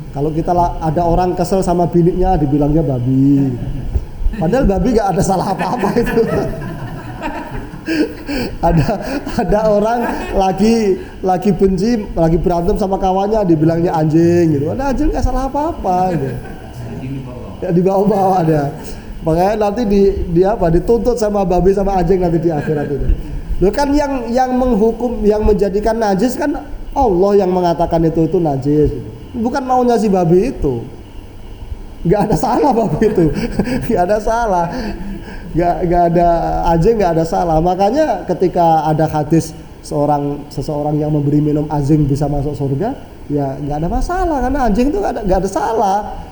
Kalau kita ada orang kesel sama biniknya dibilangnya babi. Padahal babi gak ada salah apa-apa itu. ada orang lagi benci, lagi berantem sama kawannya dibilangnya anjing gitu. Ada anjing gak salah apa-apa gitu. Ya dibawa-bawa ada. Makanya nanti dituntut sama babi sama anjing nanti di akhirat itu. Loh kan yang menghukum, yang menjadikan najis kan Allah yang mengatakan itu najis. Bukan maunya si babi itu. Gak ada salah babi itu. Gak ada salah. Gak ada anjing, gak ada salah. Makanya ketika ada hadis seseorang yang memberi minum anjing bisa masuk surga, ya gak ada masalah karena anjing itu gak ada salah.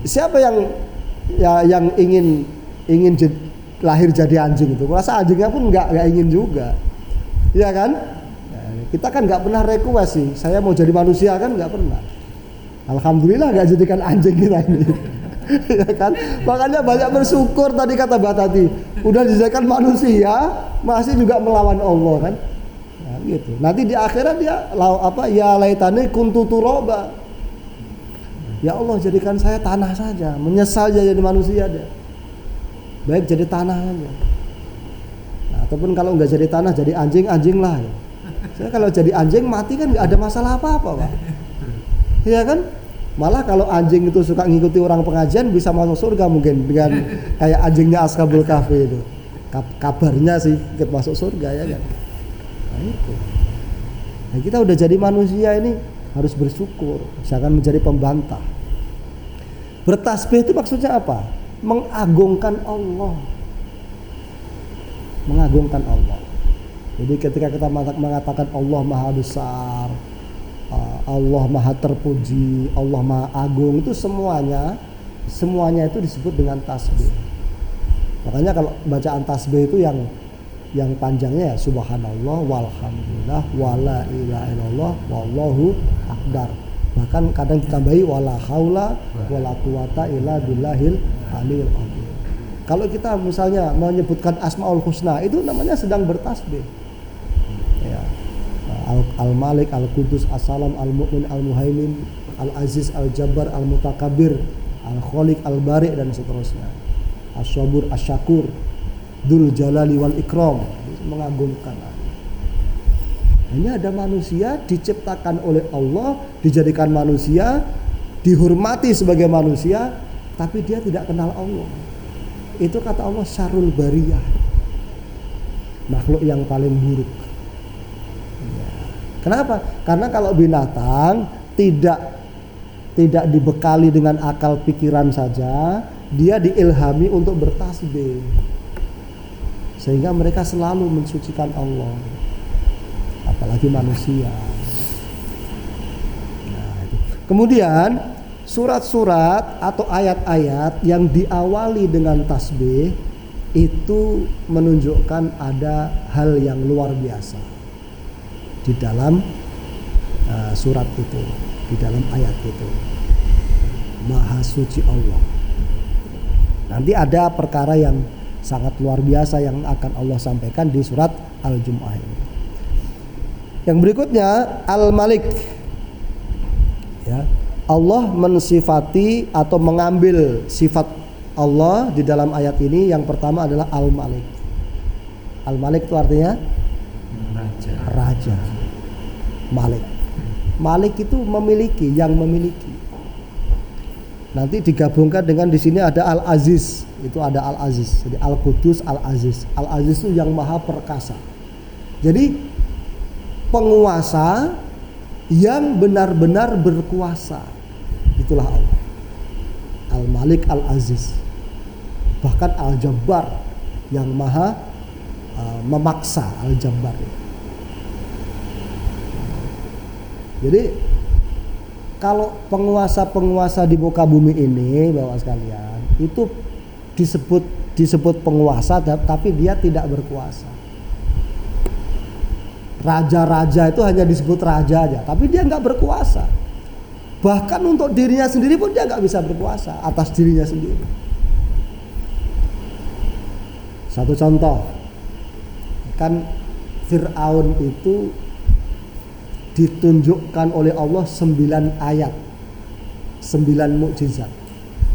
Siapa yang ingin lahir jadi anjing itu, merasa anjingnya pun nggak ingin juga, ya kan? Nah, kita kan nggak pernah request sih, saya mau jadi manusia kan nggak pernah. Alhamdulillah nggak jadikan anjing kita ini, ya kan? Makanya banyak bersyukur tadi kata Mbak Tati, udah dijadikan manusia masih juga melawan Allah kan? Nah, gitu. Nanti di akhirat dia ya laitani kuntu turaba. Ya Allah jadikan saya tanah saja, menyesal jadi manusia dia. Baik jadi tanah aja. Nah, ataupun kalau nggak jadi tanah jadi anjing lah. Ya. Saya kalau jadi anjing mati kan nggak ada masalah apa-apa, Pak. Iya kan? Malah kalau anjing itu suka ngikuti orang pengajian bisa masuk surga mungkin dengan kayak anjingnya Ashabul Kahfi itu. Kabarnya sih ikut masuk surga ya kan. Nah itu. Nah, kita udah jadi manusia ini harus bersyukur, jangan menjadi pembantah. Bertasbih itu maksudnya apa? Mengagungkan Allah. Mengagungkan Allah. Jadi ketika kita mengatakan Allah Maha Besar, Allah Maha Terpuji, Allah Maha Agung, itu semuanya itu disebut dengan tasbih. Makanya kalau bacaan tasbih itu yang panjangnya ya subhanallah walhamdulillah wala ilaha illallah wallahu akbar. Bahkan kadang ditambahi wala haula wala quwata illa billahil aliyil azim. Kalau kita misalnya menyebutkan Asmaul Husna itu namanya sedang bertasbih. Ya. Al-Malik, Al-Qudus, As-Salam, Al-Mu'min, Al-Muhaimin, Al-Aziz, Al-Jabbar, Al-Mutakabir, Al-Khaliq, Al-Bari dan seterusnya. As-Sabur, As-Syakur, Dzul Jalali wal Ikram, mengagungkan. Ini ada manusia diciptakan oleh Allah, dijadikan manusia, dihormati sebagai manusia, tapi dia tidak kenal Allah. Itu kata Allah syarrul bariyah, makhluk yang paling buruk. Kenapa? Karena kalau binatang tidak dibekali dengan akal pikiran saja, dia diilhami untuk bertasbih. Sehingga mereka selalu mensucikan Allah. Apalagi manusia. Nah, itu. Kemudian surat-surat atau ayat-ayat yang diawali dengan tasbih itu menunjukkan ada hal yang luar biasa di dalam surat itu, di dalam ayat itu. Maha suci Allah. Nanti ada perkara yang sangat luar biasa yang akan Allah sampaikan di surat Al-Jumu'ah ini. Yang berikutnya Al-Malik. Ya, Allah mensifati atau mengambil sifat Allah di dalam ayat ini. Yang pertama adalah Al-Malik. Al-Malik itu artinya raja. Malik. Malik itu memiliki, yang memiliki. Nanti digabungkan dengan di sini ada Al-Aziz, itu ada Al-Aziz. Jadi Al-Qudus, Al-Aziz. Al-Aziz itu yang maha perkasa. Jadi penguasa yang benar-benar berkuasa. Itulah Allah. Al-Malik, Al-Aziz. Bahkan Al-Jabbar yang maha memaksa, Al-Jabbar. Jadi kalau penguasa-penguasa di muka bumi ini, Bapak sekalian, itu disebut penguasa, tapi dia tidak berkuasa. Raja-raja itu hanya disebut raja aja, tapi dia nggak berkuasa. Bahkan untuk dirinya sendiri pun dia nggak bisa berkuasa atas dirinya sendiri. Satu contoh, kan Fir'aun itu ditunjukkan oleh Allah 9 ayat, 9 mukjizat,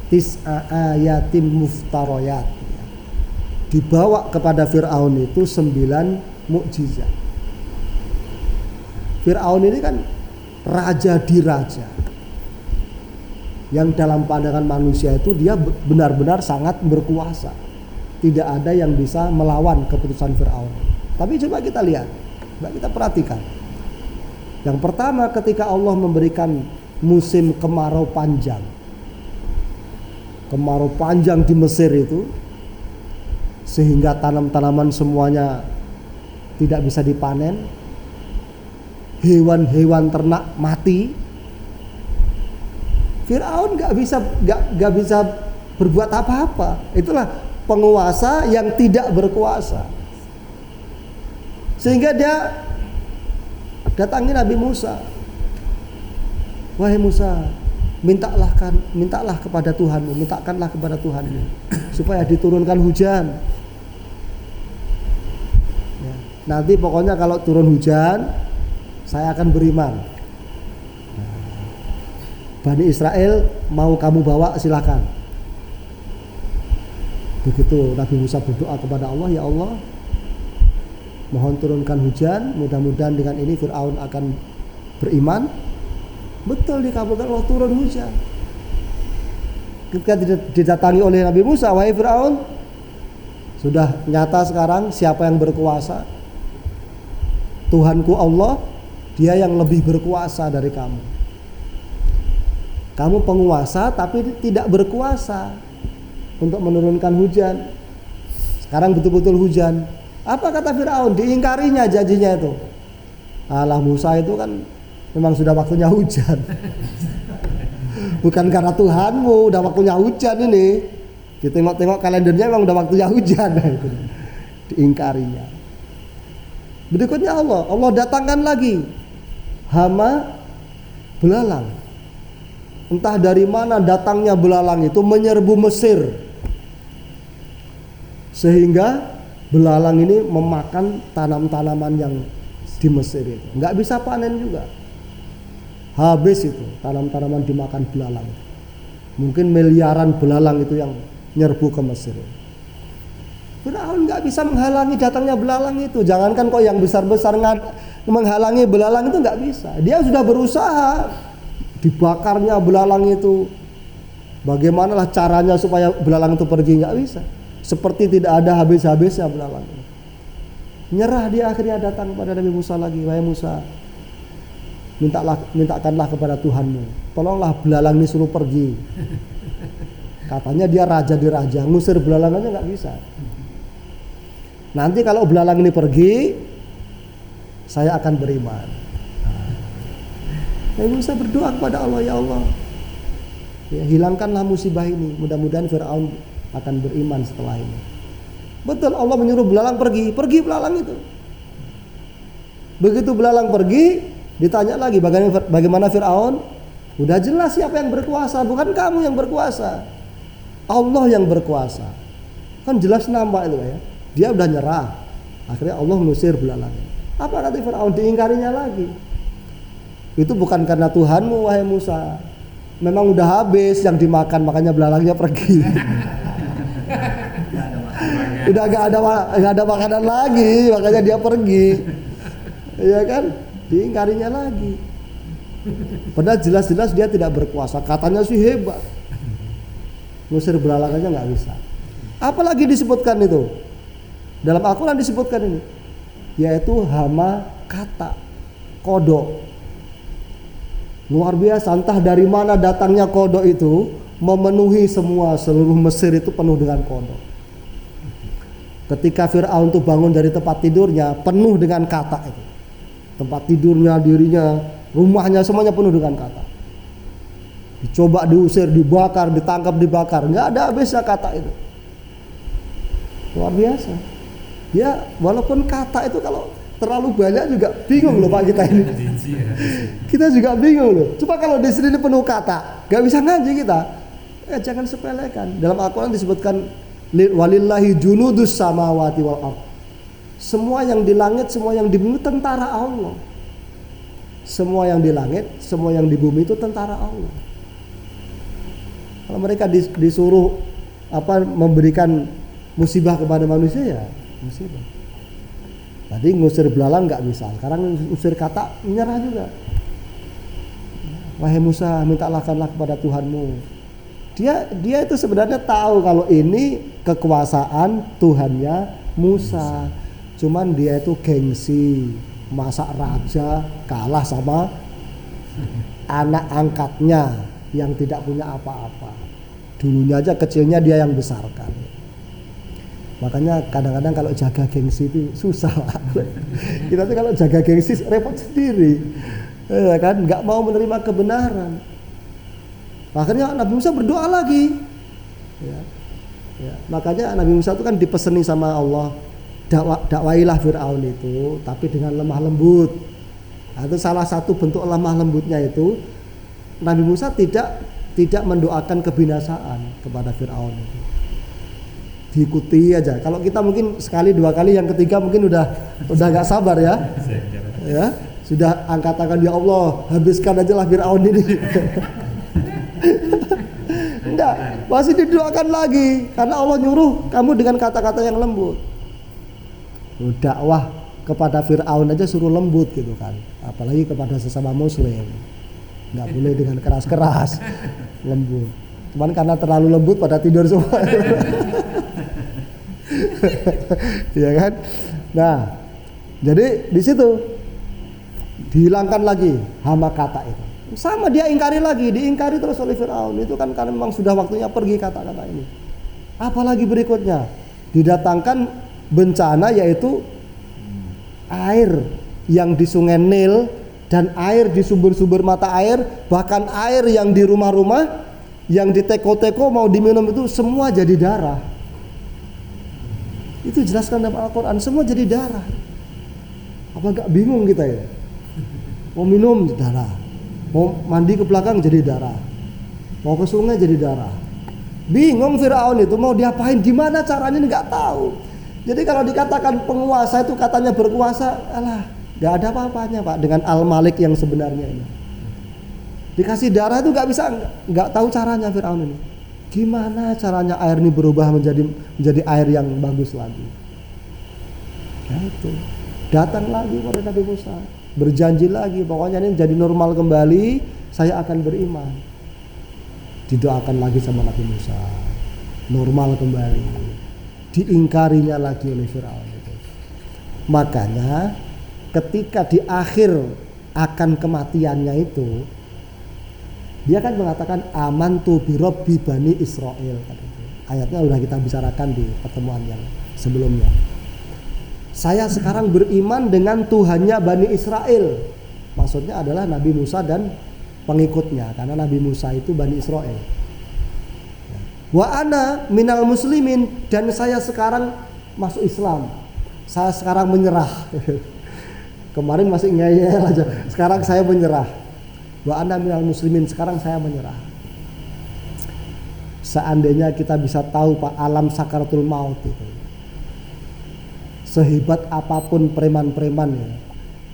tis'a ayatim muftarayat. Dibawa kepada Fir'aun itu 9 mukjizat. Fir'aun ini kan raja di raja, yang dalam pandangan manusia itu dia benar-benar sangat berkuasa. Tidak ada yang bisa melawan keputusan Fir'aun. Tapi coba kita lihat, coba kita perhatikan. Yang pertama, ketika Allah memberikan musim kemarau panjang di Mesir itu, sehingga tanam-tanaman semuanya tidak bisa dipanen, hewan-hewan ternak mati, Fir'aun nggak bisa berbuat apa-apa. Itulah penguasa yang tidak berkuasa. Sehingga dia datangi Nabi Musa. Wahai Musa, mintalah kepada Tuhanmu, mintakanlah kepada Tuhanmu supaya diturunkan hujan. Ya, nanti pokoknya kalau turun hujan, saya akan beriman. Bani Israel mau kamu bawa, silakan. Begitu Nabi Musa berdoa kepada Allah, ya Allah, mohon turunkan hujan, mudah-mudahan dengan ini Fir'aun akan beriman. Betul, dikabulkan Allah, turun hujan. Ketika didatangi oleh Nabi Musa, wahai Fir'aun, sudah nyata sekarang siapa yang berkuasa? Tuhanku Allah, dia yang lebih berkuasa dari kamu. Kamu penguasa tapi tidak berkuasa untuk menurunkan hujan. Sekarang betul-betul hujan. Apa kata Fir'aun? Diingkarinya janjinya itu. Alah, Musa itu kan memang sudah waktunya hujan. Bukan karena Tuhanmu, udah waktunya hujan ini. Ditengok-tengok kalendernya memang udah waktunya hujan. Diingkarinya. Berikutnya Allah datangkan lagi hama belalang. Entah dari mana datangnya belalang itu menyerbu Mesir, sehingga belalang ini memakan tanam-tanaman yang di Mesir itu. Nggak bisa panen juga. Habis itu tanam-tanaman dimakan belalang. Mungkin miliaran belalang itu yang nyerbu ke Mesir. Fir'aun nggak bisa menghalangi datangnya belalang itu. Jangankan kok yang besar-besar menghalangi belalang itu nggak bisa. Dia sudah berusaha. Dibakarnya belalang itu, bagaimanalah caranya supaya belalang itu pergi, nggak bisa. Seperti tidak ada habis-habisnya belalang. Nyerah, dia akhirnya datang kepada Nabi Musa lagi. Wahai Musa, mintakanlah kepada Tuhanmu, tolonglah belalang ini suruh pergi. Katanya dia raja di raja, ngusir belalang aja nggak bisa. Nanti kalau belalang ini pergi, saya akan beriman. Nabi Musa berdoa kepada Allah, ya Allah, ya, hilangkanlah musibah ini. Mudah-mudahan Fir'aun akan beriman setelah ini. Betul, Allah menyuruh belalang pergi belalang itu. Begitu belalang pergi, ditanya lagi bagaimana Fir'aun. Udah jelas siapa yang berkuasa, bukan kamu yang berkuasa, Allah yang berkuasa. Kan jelas nampak itu ya. Dia udah nyerah. Akhirnya Allah mengusir belalang. Apa kata Fir'aun? Diingkarinya lagi. Itu bukan karena Tuhanmu, wahai Musa. Memang udah habis yang dimakan, makanya belalangnya pergi. Udah gak ada makanan lagi, makanya dia pergi. Iya kan? Diingkarinya lagi. Padahal jelas-jelas dia tidak berkuasa. Katanya sih hebat. Ngusir belalang aja nggak bisa. Apalagi disebutkan itu? Dalam Al-Quran disebutkan ini, yaitu hama kata, kodok. Luar biasa, entah dari mana datangnya kodok itu, memenuhi seluruh Mesir itu penuh dengan kodok. Ketika Fir'aun itu bangun dari tempat tidurnya, penuh dengan kata itu. Tempat tidurnya, dirinya, rumahnya semuanya penuh dengan kata. Dicoba diusir, dibakar, ditangkap, dibakar, nggak ada habisnya kata itu. Luar biasa. Ya, walaupun kata itu kalau terlalu banyak juga bingung loh Pak kita ini. Kita juga bingung loh. Coba kalau di sini penuh kata, gak bisa ngaji kita. Jangan sepelekan. Dalam Al-Quran disebutkan walillahi junudus samawati wal ardh. Semua yang di langit, semua yang di bumi tentara Allah. Semua yang di langit, semua yang di bumi itu tentara Allah. Kalau mereka disuruh memberikan musibah kepada manusia, ya musibah. Tadi ngusir belalang nggak bisa, sekarang ngusir kata, menyerah juga. Wahai Musa, mintakanlah kepada Tuhanmu. Dia itu sebenarnya tahu kalau ini kekuasaan Tuhannya Musa. Cuman dia itu gengsi, masa raja kalah sama anak angkatnya yang tidak punya apa-apa. Dulunya aja kecilnya dia yang besarkan. Makanya kadang-kadang kalau jaga gengsi itu susah. Kita tuh kalau jaga gengsi repot sendiri, ya kan? Nggak mau menerima kebenaran. Akhirnya Nabi Musa berdoa lagi. Ya. Ya, makanya Nabi Musa itu kan dipeseni sama Allah, dakwailah Fir'aun itu, tapi dengan lemah lembut. Nah, itu salah satu bentuk lemah lembutnya itu Nabi Musa tidak mendoakan kebinasaan kepada Fir'aun itu. Diikuti aja. Kalau kita mungkin sekali dua kali, yang ketiga mungkin udah nggak sabar ya. Ya, sudah angkat-angkat, ya Allah, habiskan aja lah Fir'aun ini. Enggak, masih didoakan lagi karena Allah nyuruh kamu dengan kata-kata yang lembut. Dakwah kepada Fir'aun aja suruh lembut gitu kan, apalagi kepada sesama muslim. Nggak boleh dengan keras-keras, lembut. Cuman karena terlalu lembut pada tidur semua. Ya kan? Nah, jadi di situ dihilangkan lagi hama kata itu. Sama dia diingkari terus oleh Fir'aun. Itu kan karena memang sudah waktunya pergi kata-kata ini. Apalagi berikutnya didatangkan bencana, yaitu air yang di Sungai Nil dan air di sumber-sumber mata air, bahkan air yang di rumah-rumah, yang di teko-teko mau diminum itu semua jadi darah. Itu jelaskan dalam Al-Quran, semua jadi darah. Apa gak bingung kita ya? Mau minum darah, mau mandi ke belakang jadi darah, mau ke sungai jadi darah. Bingung Fir'aun itu mau diapain, gimana caranya nggak tahu. Jadi kalau dikatakan penguasa itu katanya berkuasa, alah, nggak ada apa-apanya Pak dengan Al-Malik yang sebenarnya ini. Dikasih darah itu nggak tahu caranya Fir'aun ini. Gimana caranya air ini berubah menjadi air yang bagus lagi. Ya itu. Datang lagi pada Nabi Musa, berjanji lagi pokoknya ini jadi normal kembali, saya akan beriman. Didoakan lagi sama Nabi Musa, normal kembali. Diingkarinya lagi oleh Fir'aun itu. Makanya ketika di akhir akan kematiannya itu, dia kan mengatakan amantu bi rabbi bani Israil. Ayatnya sudah kita bicarakan di pertemuan yang sebelumnya. Saya sekarang beriman dengan Tuhannya Bani Israel. Maksudnya adalah Nabi Musa dan pengikutnya, karena Nabi Musa itu Bani Israel. Wa ana minal muslimin, dan saya sekarang masuk Islam. Saya sekarang menyerah. Kemarin masih ngeyel aja. Sekarang saya menyerah. Wa ana minal muslimin, sekarang saya menyerah. Seandainya kita bisa tahu Pak, alam sakaratul maut itu, sehebat apapun preman-preman ya,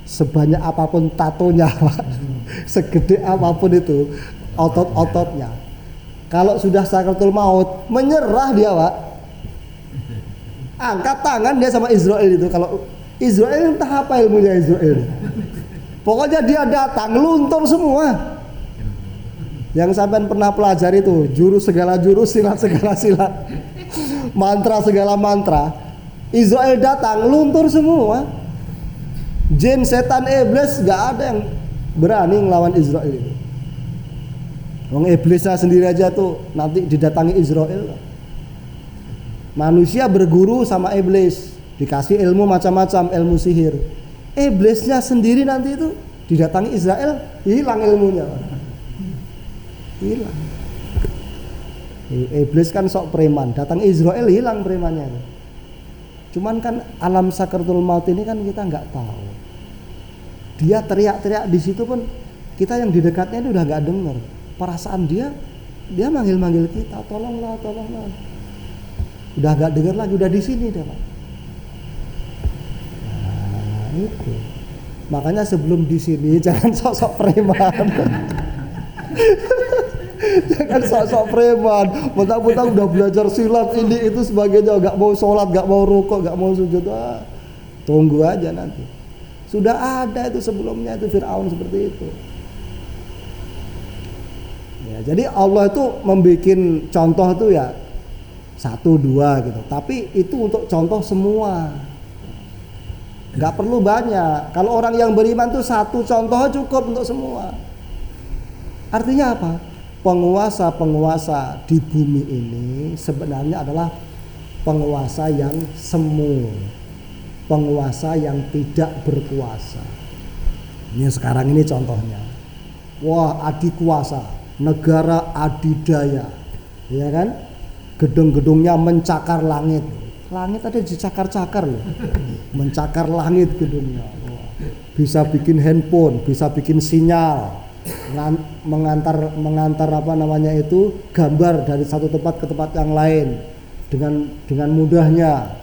sebanyak apapun tatonya Pak, segede apapun itu otot-ototnya, kalau sudah sakaratul maut menyerah dia Pak, angkat tangan dia sama Israel itu. Kalau Israel entah apa ilmunya Israel, pokoknya dia datang luntur semua. Yang sampean pernah pelajari itu, jurus segala jurus, silat segala silat, mantra segala mantra, Israel datang luntur semua. Jin, setan, iblis gak ada yang berani ngelawan Israel itu. Wong iblisnya sendiri aja tuh nanti didatangi Israel. Manusia berguru sama iblis, dikasih ilmu macam-macam, ilmu sihir. Iblisnya sendiri nanti itu didatangi Israel, hilang ilmunya. Hilang. Iblis kan sok preman, datang Israel hilang premannya. Cuman kan alam sakaratul maut ini kan kita nggak tahu. Dia teriak-teriak di situ pun kita yang di dekatnya itu udah nggak dengar. Perasaan dia manggil-manggil kita, tolonglah, tolonglah. Udah nggak dengar lagi, udah di sini dia Pak. Nah itu. Makanya sebelum di sini jangan sok-sok preman. Jangan sok-sok preman, mentang-mentang udah belajar silat ini itu sebagainya, gak mau sholat, gak mau rukuk, gak mau sujud. Tunggu aja nanti. Sudah ada itu sebelumnya, itu Fir'aun seperti itu. Ya, jadi Allah itu membuat contoh itu ya 1, 2 gitu. Tapi itu untuk contoh semua. Gak perlu banyak. Kalau orang yang beriman tuh 1 contoh cukup untuk semua. Artinya apa? Penguasa-penguasa di bumi ini sebenarnya adalah penguasa yang semu, penguasa yang tidak berkuasa. Ini sekarang ini contohnya. Wah, adikuasa, negara adidaya, ya kan? gedung-gedungnya mencakar langit. Langit ada dicakar-cakar loh. Mencakar langit gedungnya. Bisa bikin handphone, bisa bikin sinyal, mengantar apa namanya itu gambar dari satu tempat ke tempat yang lain dengan mudahnya.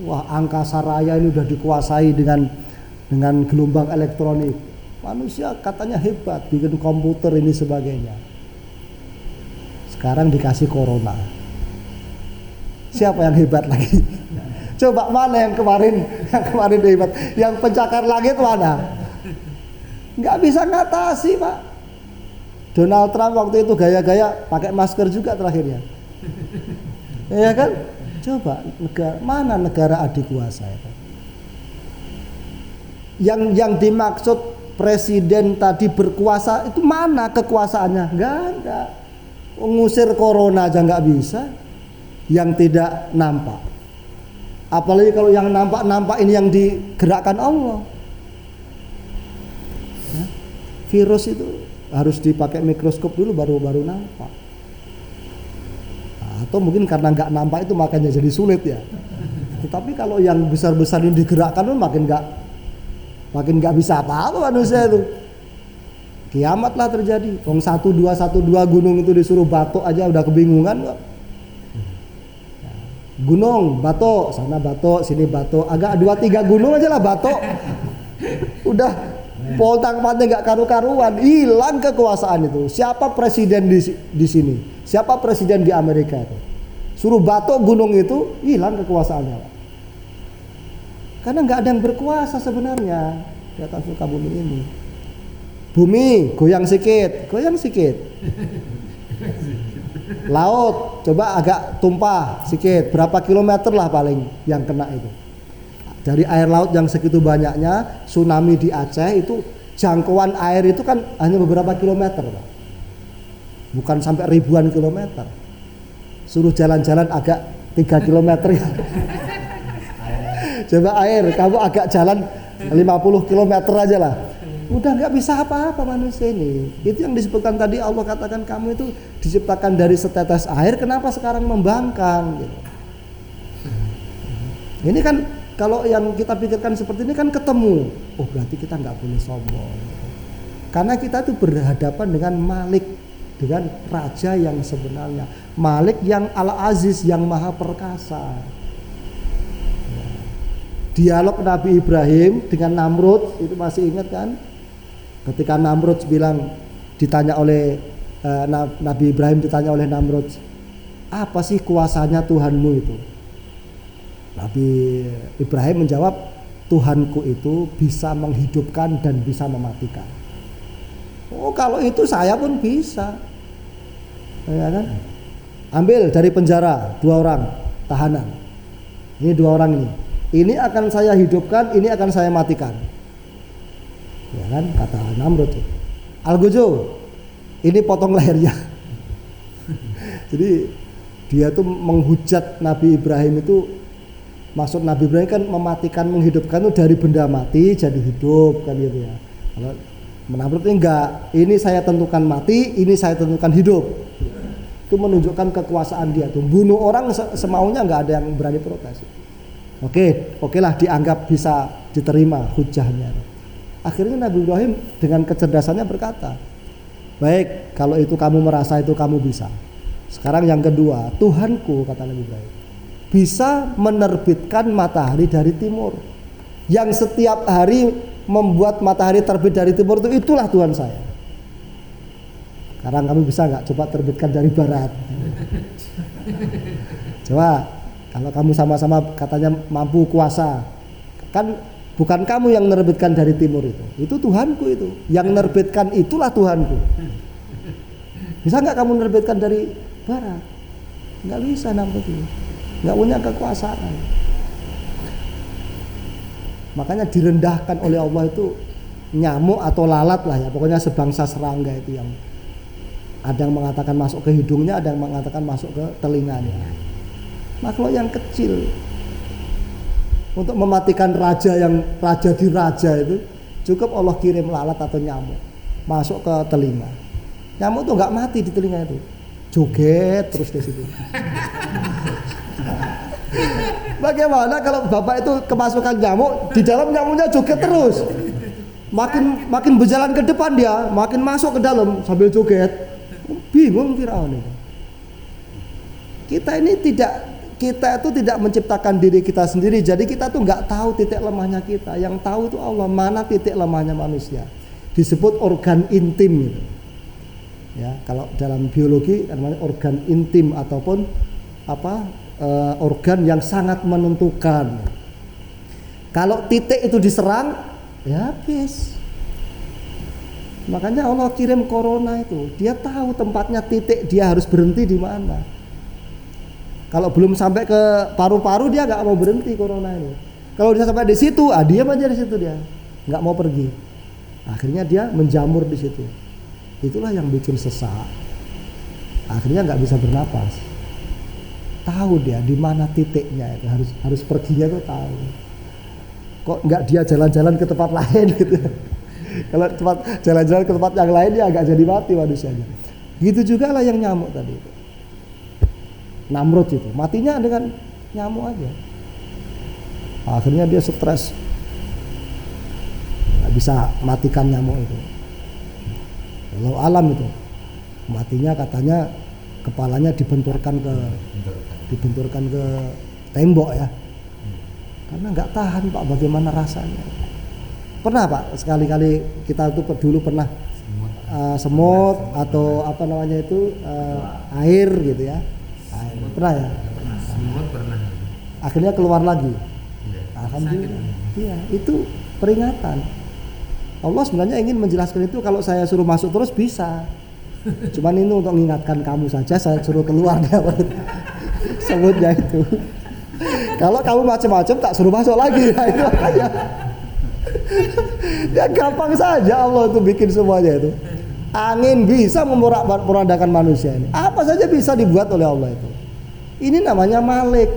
Wah, angkasa raya ini udah dikuasai dengan gelombang elektronik. Manusia katanya hebat bikin komputer ini sebagainya. Sekarang dikasih corona. Siapa yang hebat lagi? Coba mana yang kemarin hebat? Yang pencakar langit mana? Nggak bisa ngatasi, Pak. Donald Trump waktu itu gaya-gaya pakai masker juga terakhirnya. Ya kan? Coba mana negara adikuasa itu? Yang dimaksud presiden tadi berkuasa itu mana kekuasaannya? Nggak ada. Ngusir corona aja nggak bisa. Yang tidak nampak. Apalagi kalau yang nampak ini yang digerakkan Allah. Ya, virus itu harus dipakai mikroskop dulu baru nampak. Nah, atau mungkin karena nggak nampak itu makanya jadi sulit ya. Tetapi kalau yang besar-besar ini digerakkan makin nggak bisa apa-apa manusia itu. Kiamatlah terjadi. 1-2 gunung itu disuruh batuk aja udah kebingungan kok. Gunung, batuk, sana batuk, sini batuk, agak 2-3 gunung aja lah batuk. Udah poltang-panting nggak karu-karuan, hilang kekuasaan itu. Siapa presiden di sini? Siapa presiden di Amerika itu? Suruh batuk gunung itu, hilang kekuasaannya. Karena nggak ada yang berkuasa sebenarnya di atas muka bumi ini. Bumi goyang sikit. Laut coba agak tumpah sedikit, berapa kilometer lah paling yang kena itu. Dari air laut yang segitu banyaknya, tsunami di Aceh itu jangkauan air itu kan hanya beberapa kilometer, Pak. Bukan sampai ribuan kilometer. Suruh jalan-jalan agak 3 kilometer ya. Coba air, kamu agak jalan 50 kilometer aja lah. Udah nggak bisa apa-apa manusia ini. Itu yang disebutkan tadi, Allah katakan kamu itu diciptakan dari setetes air, kenapa sekarang membangkang gitu. Ini kan kalau yang kita pikirkan seperti ini kan ketemu. Oh, berarti kita nggak boleh sombong gitu. Karena kita itu berhadapan dengan Malik, dengan raja yang sebenarnya, Malik yang Al-Aziz, yang maha perkasa. Dialog Nabi Ibrahim dengan Namrud itu masih ingat kan? Ketika Namrud bilang, ditanya oleh Nabi Ibrahim ditanya oleh Namrud, apa sih kuasanya Tuhanmu itu? Nabi Ibrahim menjawab, Tuhanku itu bisa menghidupkan dan bisa mematikan. Oh, kalau itu saya pun bisa, ya kan? Ambil dari penjara 2 orang tahanan. Ini 2 orang ini. Ini akan saya hidupkan, ini akan saya matikan. Ya kan, kata Namrud. Al-Gojo, ini potong lehernya. Jadi dia tuh menghujat Nabi Ibrahim itu. Maksud Nabi Ibrahim kan mematikan, menghidupkan itu dari benda mati jadi hidup kan gitu ya. Kalau Namrud ini enggak, ini saya tentukan mati, ini saya tentukan hidup. Itu menunjukkan kekuasaan dia tuh. Bunuh orang semaunya, enggak ada yang berani protes. Oke lah, dianggap bisa diterima hujahnya. Akhirnya Nabi Ibrahim dengan kecerdasannya berkata, baik, kalau itu kamu merasa itu kamu bisa. Sekarang yang kedua, Tuhanku, kata Nabi Ibrahim, bisa menerbitkan matahari dari timur. Yang setiap hari membuat matahari terbit dari timur itu, itulah Tuhan saya. Sekarang kamu bisa nggak coba terbitkan dari barat? Coba, kalau kamu sama-sama katanya mampu kuasa, kan bukan kamu yang menerbitkan dari timur itu Tuhanku itu. Yang menerbitkan itulah Tuhanku. Bisa nggak kamu menerbitkan dari barat? Nggak bisa namanya, nggak punya kekuasaan. Makanya direndahkan oleh Allah itu nyamuk atau lalat lah ya, pokoknya sebangsa serangga itu, yang ada yang mengatakan masuk ke hidungnya, ada yang mengatakan masuk ke telinganya. Makhluk yang kecil. Untuk mematikan raja yang raja di raja itu cukup Allah kirim lalat atau nyamuk masuk ke telinga. Nyamuk tuh nggak mati di telinga itu, joget terus di situ. Bagaimana kalau bapak itu kemasukan nyamuk, di dalam nyamuknya joget terus. Makin berjalan ke depan dia, makin masuk ke dalam sambil joget. Bingung Firaun itu. Kita itu tidak menciptakan diri kita sendiri. Jadi kita tuh nggak tahu titik lemahnya kita. Yang tahu itu Allah, mana titik lemahnya manusia. Disebut organ intim gitu. Ya, kalau dalam biologi namanya organ intim ataupun organ yang sangat menentukan. Kalau titik itu diserang, ya habis. Makanya Allah kirim corona itu. Dia tahu tempatnya titik dia harus berhenti di mana. Kalau belum sampai ke paru-paru dia nggak mau berhenti corona ini. Kalau dia sampai di situ, diam aja di situ dia, nggak mau pergi. Akhirnya dia menjamur di situ. Itulah yang bikin sesak. Akhirnya nggak bisa bernapas. Tahu dia di mana titiknya, harus perginya tuh tahu. Kok nggak dia jalan-jalan ke tempat lain gitu? Kalau jalan-jalan ke tempat yang lain dia agak jadi mati manusianya. Gitu juga lah yang nyamuk tadi itu. Namrud itu matinya dengan nyamuk aja. Akhirnya dia stres, nggak bisa matikan nyamuk itu. Kalau alam itu matinya katanya kepalanya dibenturkan ke tembok ya, karena nggak tahan Pak, bagaimana rasanya. Pernah Pak sekali-kali kita tuh dulu pernah semut atau apa namanya itu air gitu ya, pernah ya. Semut pernah. Akhirnya keluar lagi. Alhamdulillah. Iya, itu peringatan. Allah sebenarnya ingin menjelaskan itu, kalau saya suruh masuk terus bisa. Cuman ini untuk mengingatkan kamu saja, saya suruh keluar semutnya itu. Kalau kamu macam-macam tak suruh masuk lagi. Nah, itu makanya. Ya gampang saja Allah itu bikin semuanya itu. Angin bisa memorak-porandakan manusia ini. Apa saja bisa dibuat oleh Allah itu. Ini namanya Malik.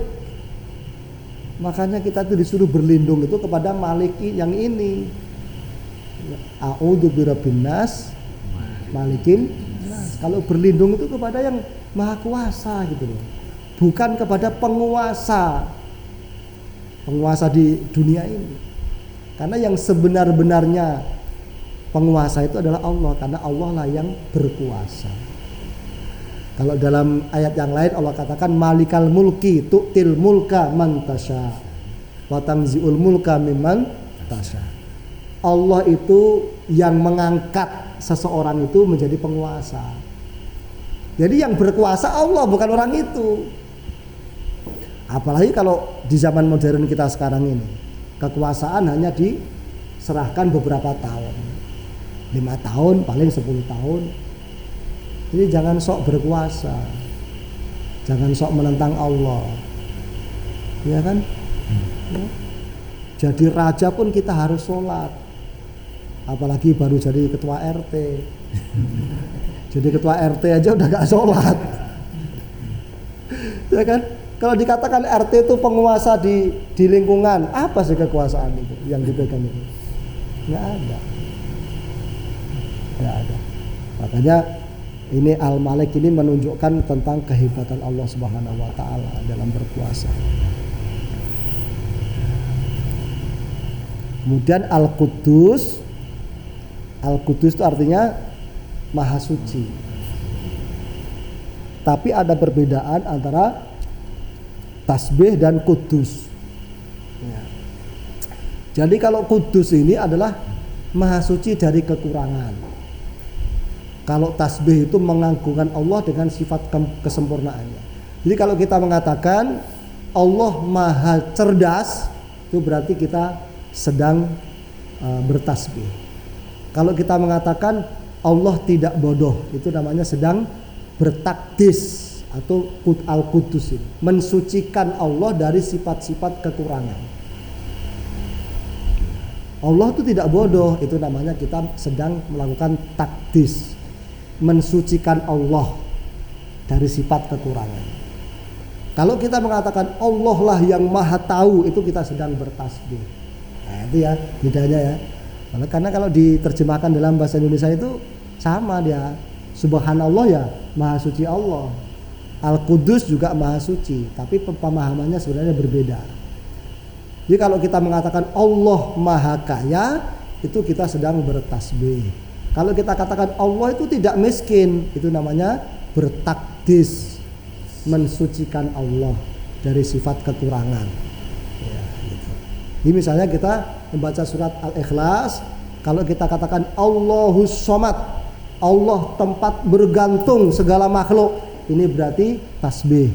Makanya kita itu disuruh berlindung itu kepada Malik yang ini. A'udzu birabbin nas, malikin nas. Kalau berlindung itu kepada yang maha kuasa gitu loh. Bukan kepada penguasa di dunia ini. Karena yang sebenar-benarnya penguasa itu adalah Allah, karena Allah lah yang berkuasa. Kalau dalam ayat yang lain Allah katakan malikal mulki tu'til mulka man tasya wa tanzi'ul mulka mimman tasya. Allah itu yang mengangkat seseorang itu menjadi penguasa. Jadi yang berkuasa Allah, bukan orang itu. Apalagi kalau di zaman modern kita sekarang ini, kekuasaan hanya diserahkan beberapa tahun, 5 tahun, paling 10 tahun. Jadi jangan sok berkuasa, jangan sok menentang Allah, ya kan? Ya. Jadi raja pun kita harus sholat, apalagi baru jadi ketua RT. Jadi ketua RT aja udah gak sholat, ya kan? Kalau dikatakan RT itu penguasa di lingkungan, apa sih kekuasaan itu yang dipegang itu? Nggak ada. Makanya ini Al-Malik ini menunjukkan tentang kehebatan Allah Subhanahu wa taala dalam berkuasa. Kemudian Al-Quddus itu artinya Maha Suci. Tapi ada perbedaan antara tasbih dan kudus. Ya. Jadi kalau kudus ini adalah Maha Suci dari kekurangan. Kalau tasbih itu mengagungkan Allah dengan sifat kesempurnaannya. Jadi kalau kita mengatakan Allah Maha Cerdas, itu berarti kita sedang bertasbih. Kalau kita mengatakan Allah tidak bodoh, itu namanya sedang bertakdis atau al-Qudus, mensucikan Allah dari sifat-sifat kekurangan. Allah itu tidak bodoh, itu namanya kita sedang melakukan takdis, mensucikan Allah dari sifat kekurangan. Kalau kita mengatakan Allah lah yang maha tahu, itu kita sedang bertasbih. Nah itu ya bedanya ya. Karena kalau diterjemahkan dalam bahasa Indonesia itu sama dia. Subhanallah ya maha suci Allah, Al-Qudus juga maha suci, tapi pemahamannya sebenarnya berbeda. Jadi kalau kita mengatakan Allah Maha Kaya, itu kita sedang bertasbih. Kalau kita katakan Allah itu tidak miskin, itu namanya bertakdis, mensucikan Allah dari sifat kekurangan. Ya, gitu. Jadi misalnya kita membaca surat Al-Ikhlas, kalau kita katakan Allahus Somad, Allah tempat bergantung segala makhluk, ini berarti tasbih.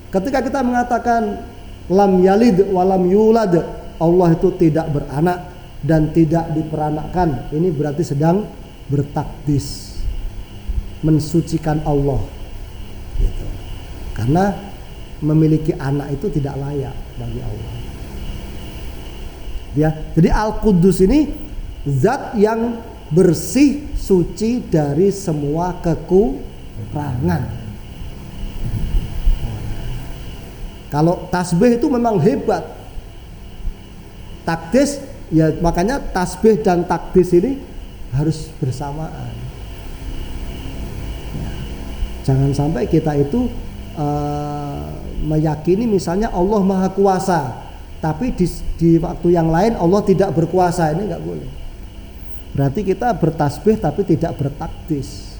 Ketika kita mengatakan lam yalid walam yulad, Allah itu tidak beranak dan tidak diperanakkan, ini berarti sedang bertakdis, mensucikan Allah gitu. Karena memiliki anak itu tidak layak bagi Allah ya. Jadi Al-Quddus ini zat yang bersih, suci dari semua kekurangan. Kalau tasbih itu memang hebat, takdis ya, makanya tasbih dan takdis ini harus bersamaan ya. Jangan sampai kita itu meyakini misalnya Allah Maha Kuasa, tapi di waktu yang lain Allah tidak berkuasa, ini nggak boleh. Berarti kita bertasbih tapi tidak bertakdis.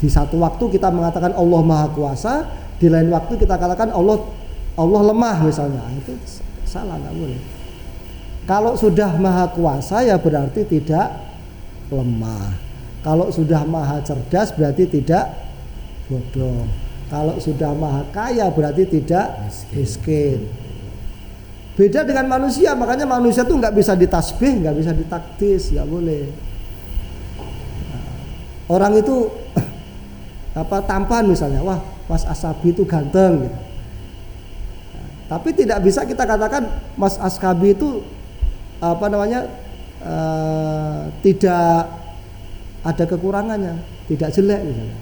Di satu waktu kita mengatakan Allah Maha Kuasa, di lain waktu kita katakan Allah lemah misalnya, itu salah, nggak boleh. Kalau sudah Maha Kuasa ya berarti tidak lemah. Kalau sudah Maha Cerdas berarti tidak bodoh. Kalau sudah Maha Kaya berarti tidak miskin. Beda dengan manusia, makanya manusia tuh nggak bisa ditasbih, nggak bisa ditakdis, nggak boleh. Orang itu tampan misalnya, wah Mas Asabi itu ganteng gitu. Tapi tidak bisa kita katakan Mas Asabi itu tidak ada kekurangannya, tidak jelek misalnya.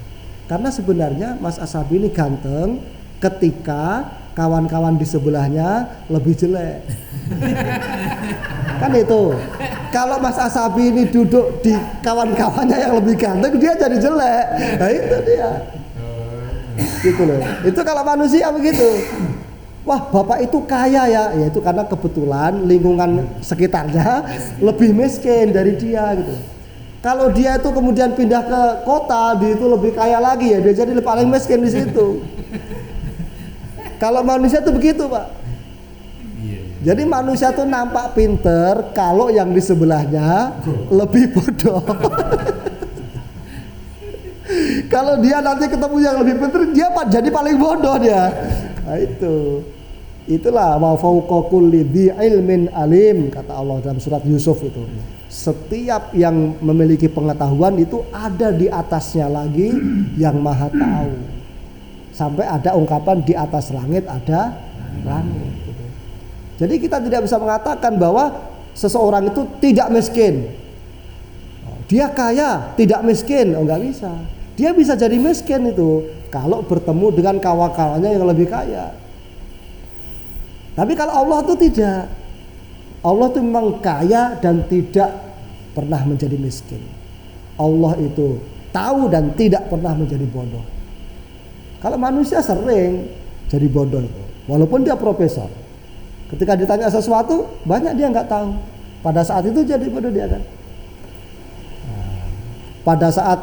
Karena sebenarnya Mas Asabi ini ganteng ketika kawan-kawan di sebelahnya lebih jelek. Kan itu. Kalau Mas Asabi ini duduk di kawan-kawannya yang lebih ganteng, dia jadi jelek. Nah itu dia. Gitu loh. Itu kalau manusia begitu. Wah, bapak itu kaya ya, itu karena kebetulan lingkungan sekitarnya lebih miskin dari dia gitu. Kalau dia itu kemudian pindah ke kota, dia itu lebih kaya lagi ya, dia jadi paling miskin di situ. Kalau manusia itu begitu, Pak. Jadi manusia itu nampak pinter kalau yang di sebelahnya lebih bodoh. Kalau dia nanti ketemu yang lebih pinter, dia jadi paling bodoh dia. Nah itulah wa fauqa kulli dzi ilmin alim, kata Allah dalam surat Yusuf itu. Setiap yang memiliki pengetahuan itu ada di atasnya lagi yang maha tahu. Sampai ada ungkapan di atas langit ada langit gitu. Jadi kita tidak bisa mengatakan bahwa seseorang itu tidak miskin. Dia kaya, tidak miskin, enggak bisa. Dia bisa jadi miskin itu kalau bertemu dengan kawan-kawannya yang lebih kaya. Tapi kalau Allah itu tidak. Allah itu memang kaya dan tidak pernah menjadi miskin. Allah itu tahu dan tidak pernah menjadi bodoh. Kalau manusia sering jadi bodoh itu, walaupun dia profesor. Ketika ditanya sesuatu, banyak dia nggak tahu. Pada saat itu jadi bodoh dia kan. Pada saat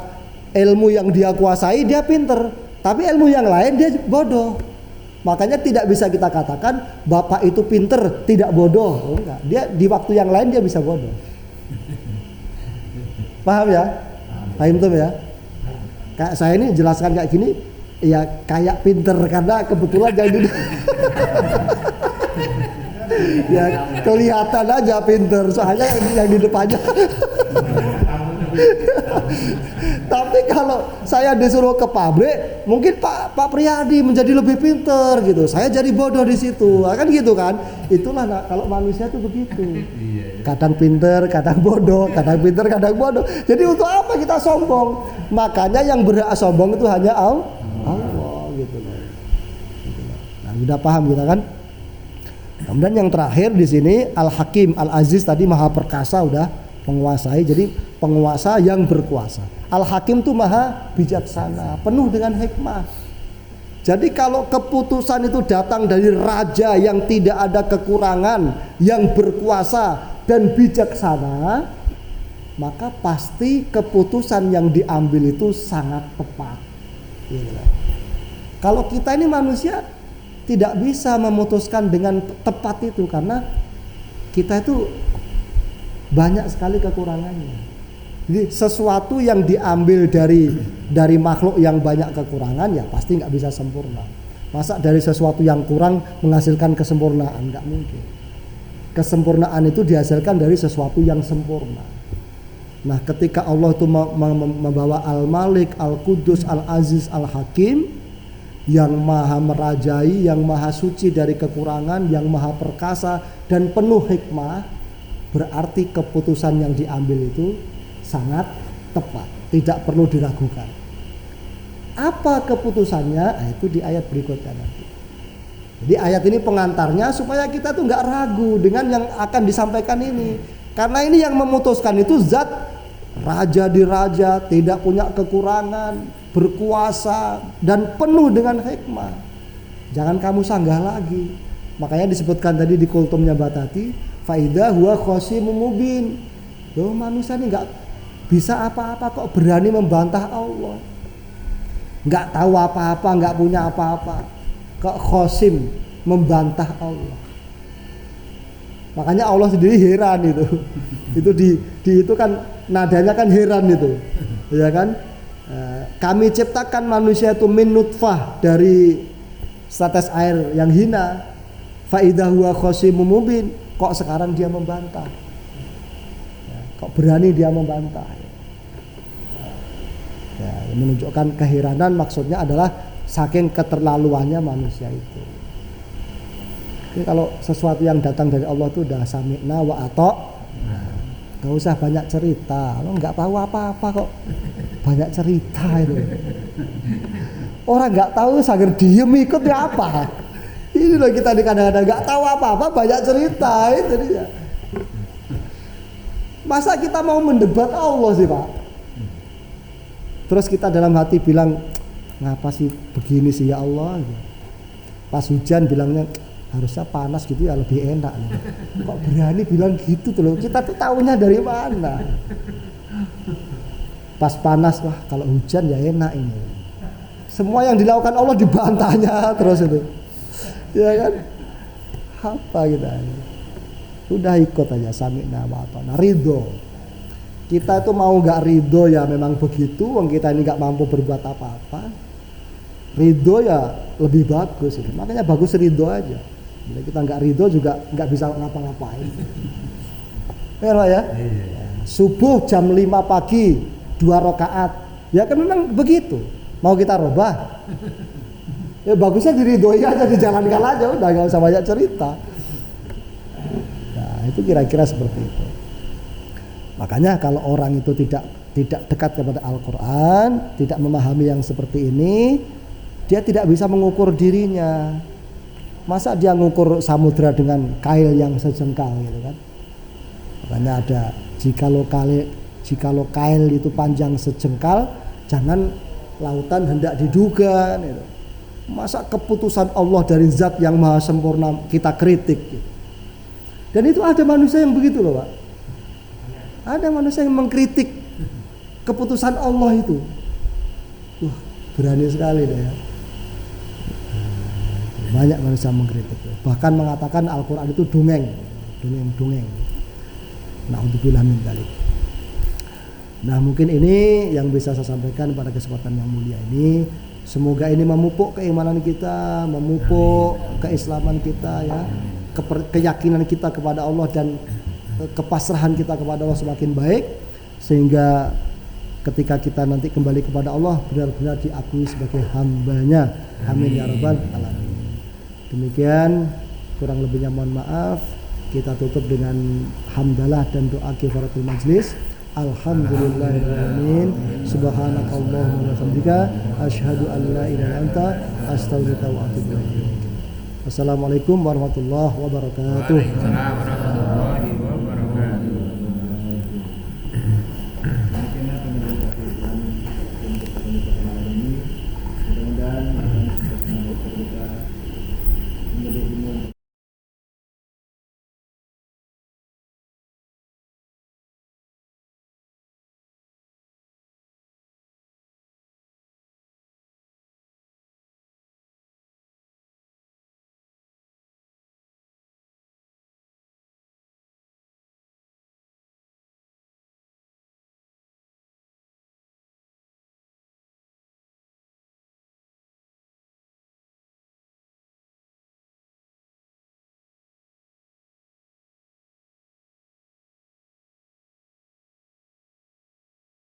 ilmu yang dia kuasai dia pinter, tapi ilmu yang lain dia bodoh. Makanya tidak bisa kita katakan bapak itu pinter tidak bodoh. Oh, enggak. Dia di waktu yang lain dia bisa bodoh. Paham ya? Paham tuh ya? Kayak saya ini jelaskan kayak gini, ya kayak pinter karena kebetulan jadi ya kelihatan aja pinter, soalnya yang di depannya. Tapi kalau saya disuruh ke pabrik, mungkin Pak Priyadi menjadi lebih pinter gitu, saya jadi bodoh di situ, kan gitu kan? Itulah kalau manusia tuh begitu. Kadang pinter, kadang bodoh, kadang pinter, kadang bodoh. Jadi untuk apa kita sombong? Makanya yang berhak sombong itu hanya Allah gitu loh. Nah, udah paham kita kan? Kemudian yang terakhir di sini Al-Hakim, Al-Aziz tadi maha perkasa udah menguasai, jadi penguasa yang berkuasa. Al-Hakim itu maha bijaksana, penuh dengan hikmah. Jadi kalau keputusan itu datang dari raja yang tidak ada kekurangan, yang berkuasa dan bijaksana, maka pasti keputusan yang diambil itu sangat tepat. Kalau kita ini manusia tidak bisa memutuskan dengan tepat itu, karena kita itu banyak sekali kekurangannya. Jadi sesuatu yang diambil dari makhluk yang banyak kekurangan ya pasti nggak bisa sempurna. Masa dari sesuatu yang kurang menghasilkan kesempurnaan? Nggak mungkin. Kesempurnaan itu dihasilkan dari sesuatu yang sempurna. Nah, ketika Allah itu membawa Al-Malik, Al-Qudus, Al-Aziz, Al-Hakim, yang maha merajai, yang maha suci dari kekurangan, yang maha perkasa dan penuh hikmah, berarti keputusan yang diambil itu sangat tepat, tidak perlu diragukan. Apa keputusannya? Nah, itu di ayat berikutnya nanti. Jadi ayat ini pengantarnya supaya kita tuh nggak ragu dengan yang akan disampaikan ini. Karena ini yang memutuskan itu zat raja di raja, tidak punya kekurangan, berkuasa dan penuh dengan hikmah. Jangan kamu sanggah lagi. Makanya disebutkan tadi di kultumnya Batati, faida huwa khosimun mubin. Loh, manusia ini nggak bisa apa-apa kok berani membantah Allah. Nggak tahu apa-apa, nggak punya apa-apa, kok khosim membantah Allah. Makanya Allah sendiri heran itu. Itu di itu kan nadanya kan heran itu, ya kan? Kami ciptakan manusia itu min nutfah, dari setetes air yang hina. Fa idza huwa khosimun mubin, kok sekarang dia membantah? Kok berani dia membantah? Ya, menunjukkan keheranan, maksudnya adalah saking keterlaluannya manusia itu. Jadi kalau sesuatu yang datang dari Allah itu udah sami'na wa ato', gak usah banyak cerita. Lo nggak tahu apa-apa kok banyak cerita itu. Orang nggak tahu sagar diem ikut ya apa? Ini loh kita kadang-kadang nggak tahu apa-apa banyak cerita itu dia. Masa kita mau mendebat Allah sih Pak? Terus kita dalam hati bilang, ngapa sih begini sih ya Allah? Pas hujan bilangnya harusnya panas gitu ya lebih enak. Kok berani bilang gitu tuh loh? Kita tuh tahunya dari mana? Pas panas, wah kalau hujan ya enak ini. Semua yang dilakukan Allah dibantahnya terus itu. Ya kan? Apa kita? Udah ikut aja sami'na wa ata'na, ridho. Kita itu mau nggak ridho ya memang begitu, wong kita ini nggak mampu berbuat apa-apa. Ridho ya lebih bagus itu. Makanya bagus ridho aja. Bila kita nggak ridho juga nggak bisa ngapa-ngapain. Ya. Subuh jam 5 pagi 2 rakaat. Ya kan memang begitu. Mau kita robah? Ya bagusnya diridhoi aja, dijalankan aja, udah nggak usah banyak cerita. Nah, itu kira-kira seperti itu. Makanya kalau orang itu tidak dekat kepada Al-Quran, tidak memahami yang seperti ini, dia tidak bisa mengukur dirinya. Masa dia mengukur samudra dengan kail yang sejengkal gitu kan? Makanya ada jikalau kail itu panjang sejengkal, jangan lautan hendak diduga. Gitu. Masa keputusan Allah dari zat yang maha sempurna kita kritik? Gitu. Dan itu ada manusia yang begitu loh Pak. Ada manusia yang mengkritik keputusan Allah itu. Wah, berani sekali deh ya. Banyak manusia mengkritik. Bahkan mengatakan Al-Quran itu dongeng. Na'udzubillah min dzalik. Nah, mungkin ini yang bisa saya sampaikan pada kesempatan yang mulia ini. Semoga ini memupuk keimanan kita, memupuk keislaman kita ya, keyakinan kita kepada Allah dan kepasrahan kita kepada Allah semakin baik, sehingga ketika kita nanti kembali kepada Allah benar-benar diakui sebagai hambanya. Amin ya rabbal alamin. Demikian, kurang lebihnya mohon maaf. Kita tutup dengan hamdalah dan doa kifaratul majlis. Alhamdulillahirrahmanirrahim. Subhanakallahumma wa bihamdika asyhadu an la ilaha illa anta astaghfiruka wa atubu ilaik. Wassalamualaikum warahmatullahi wabarakatuh.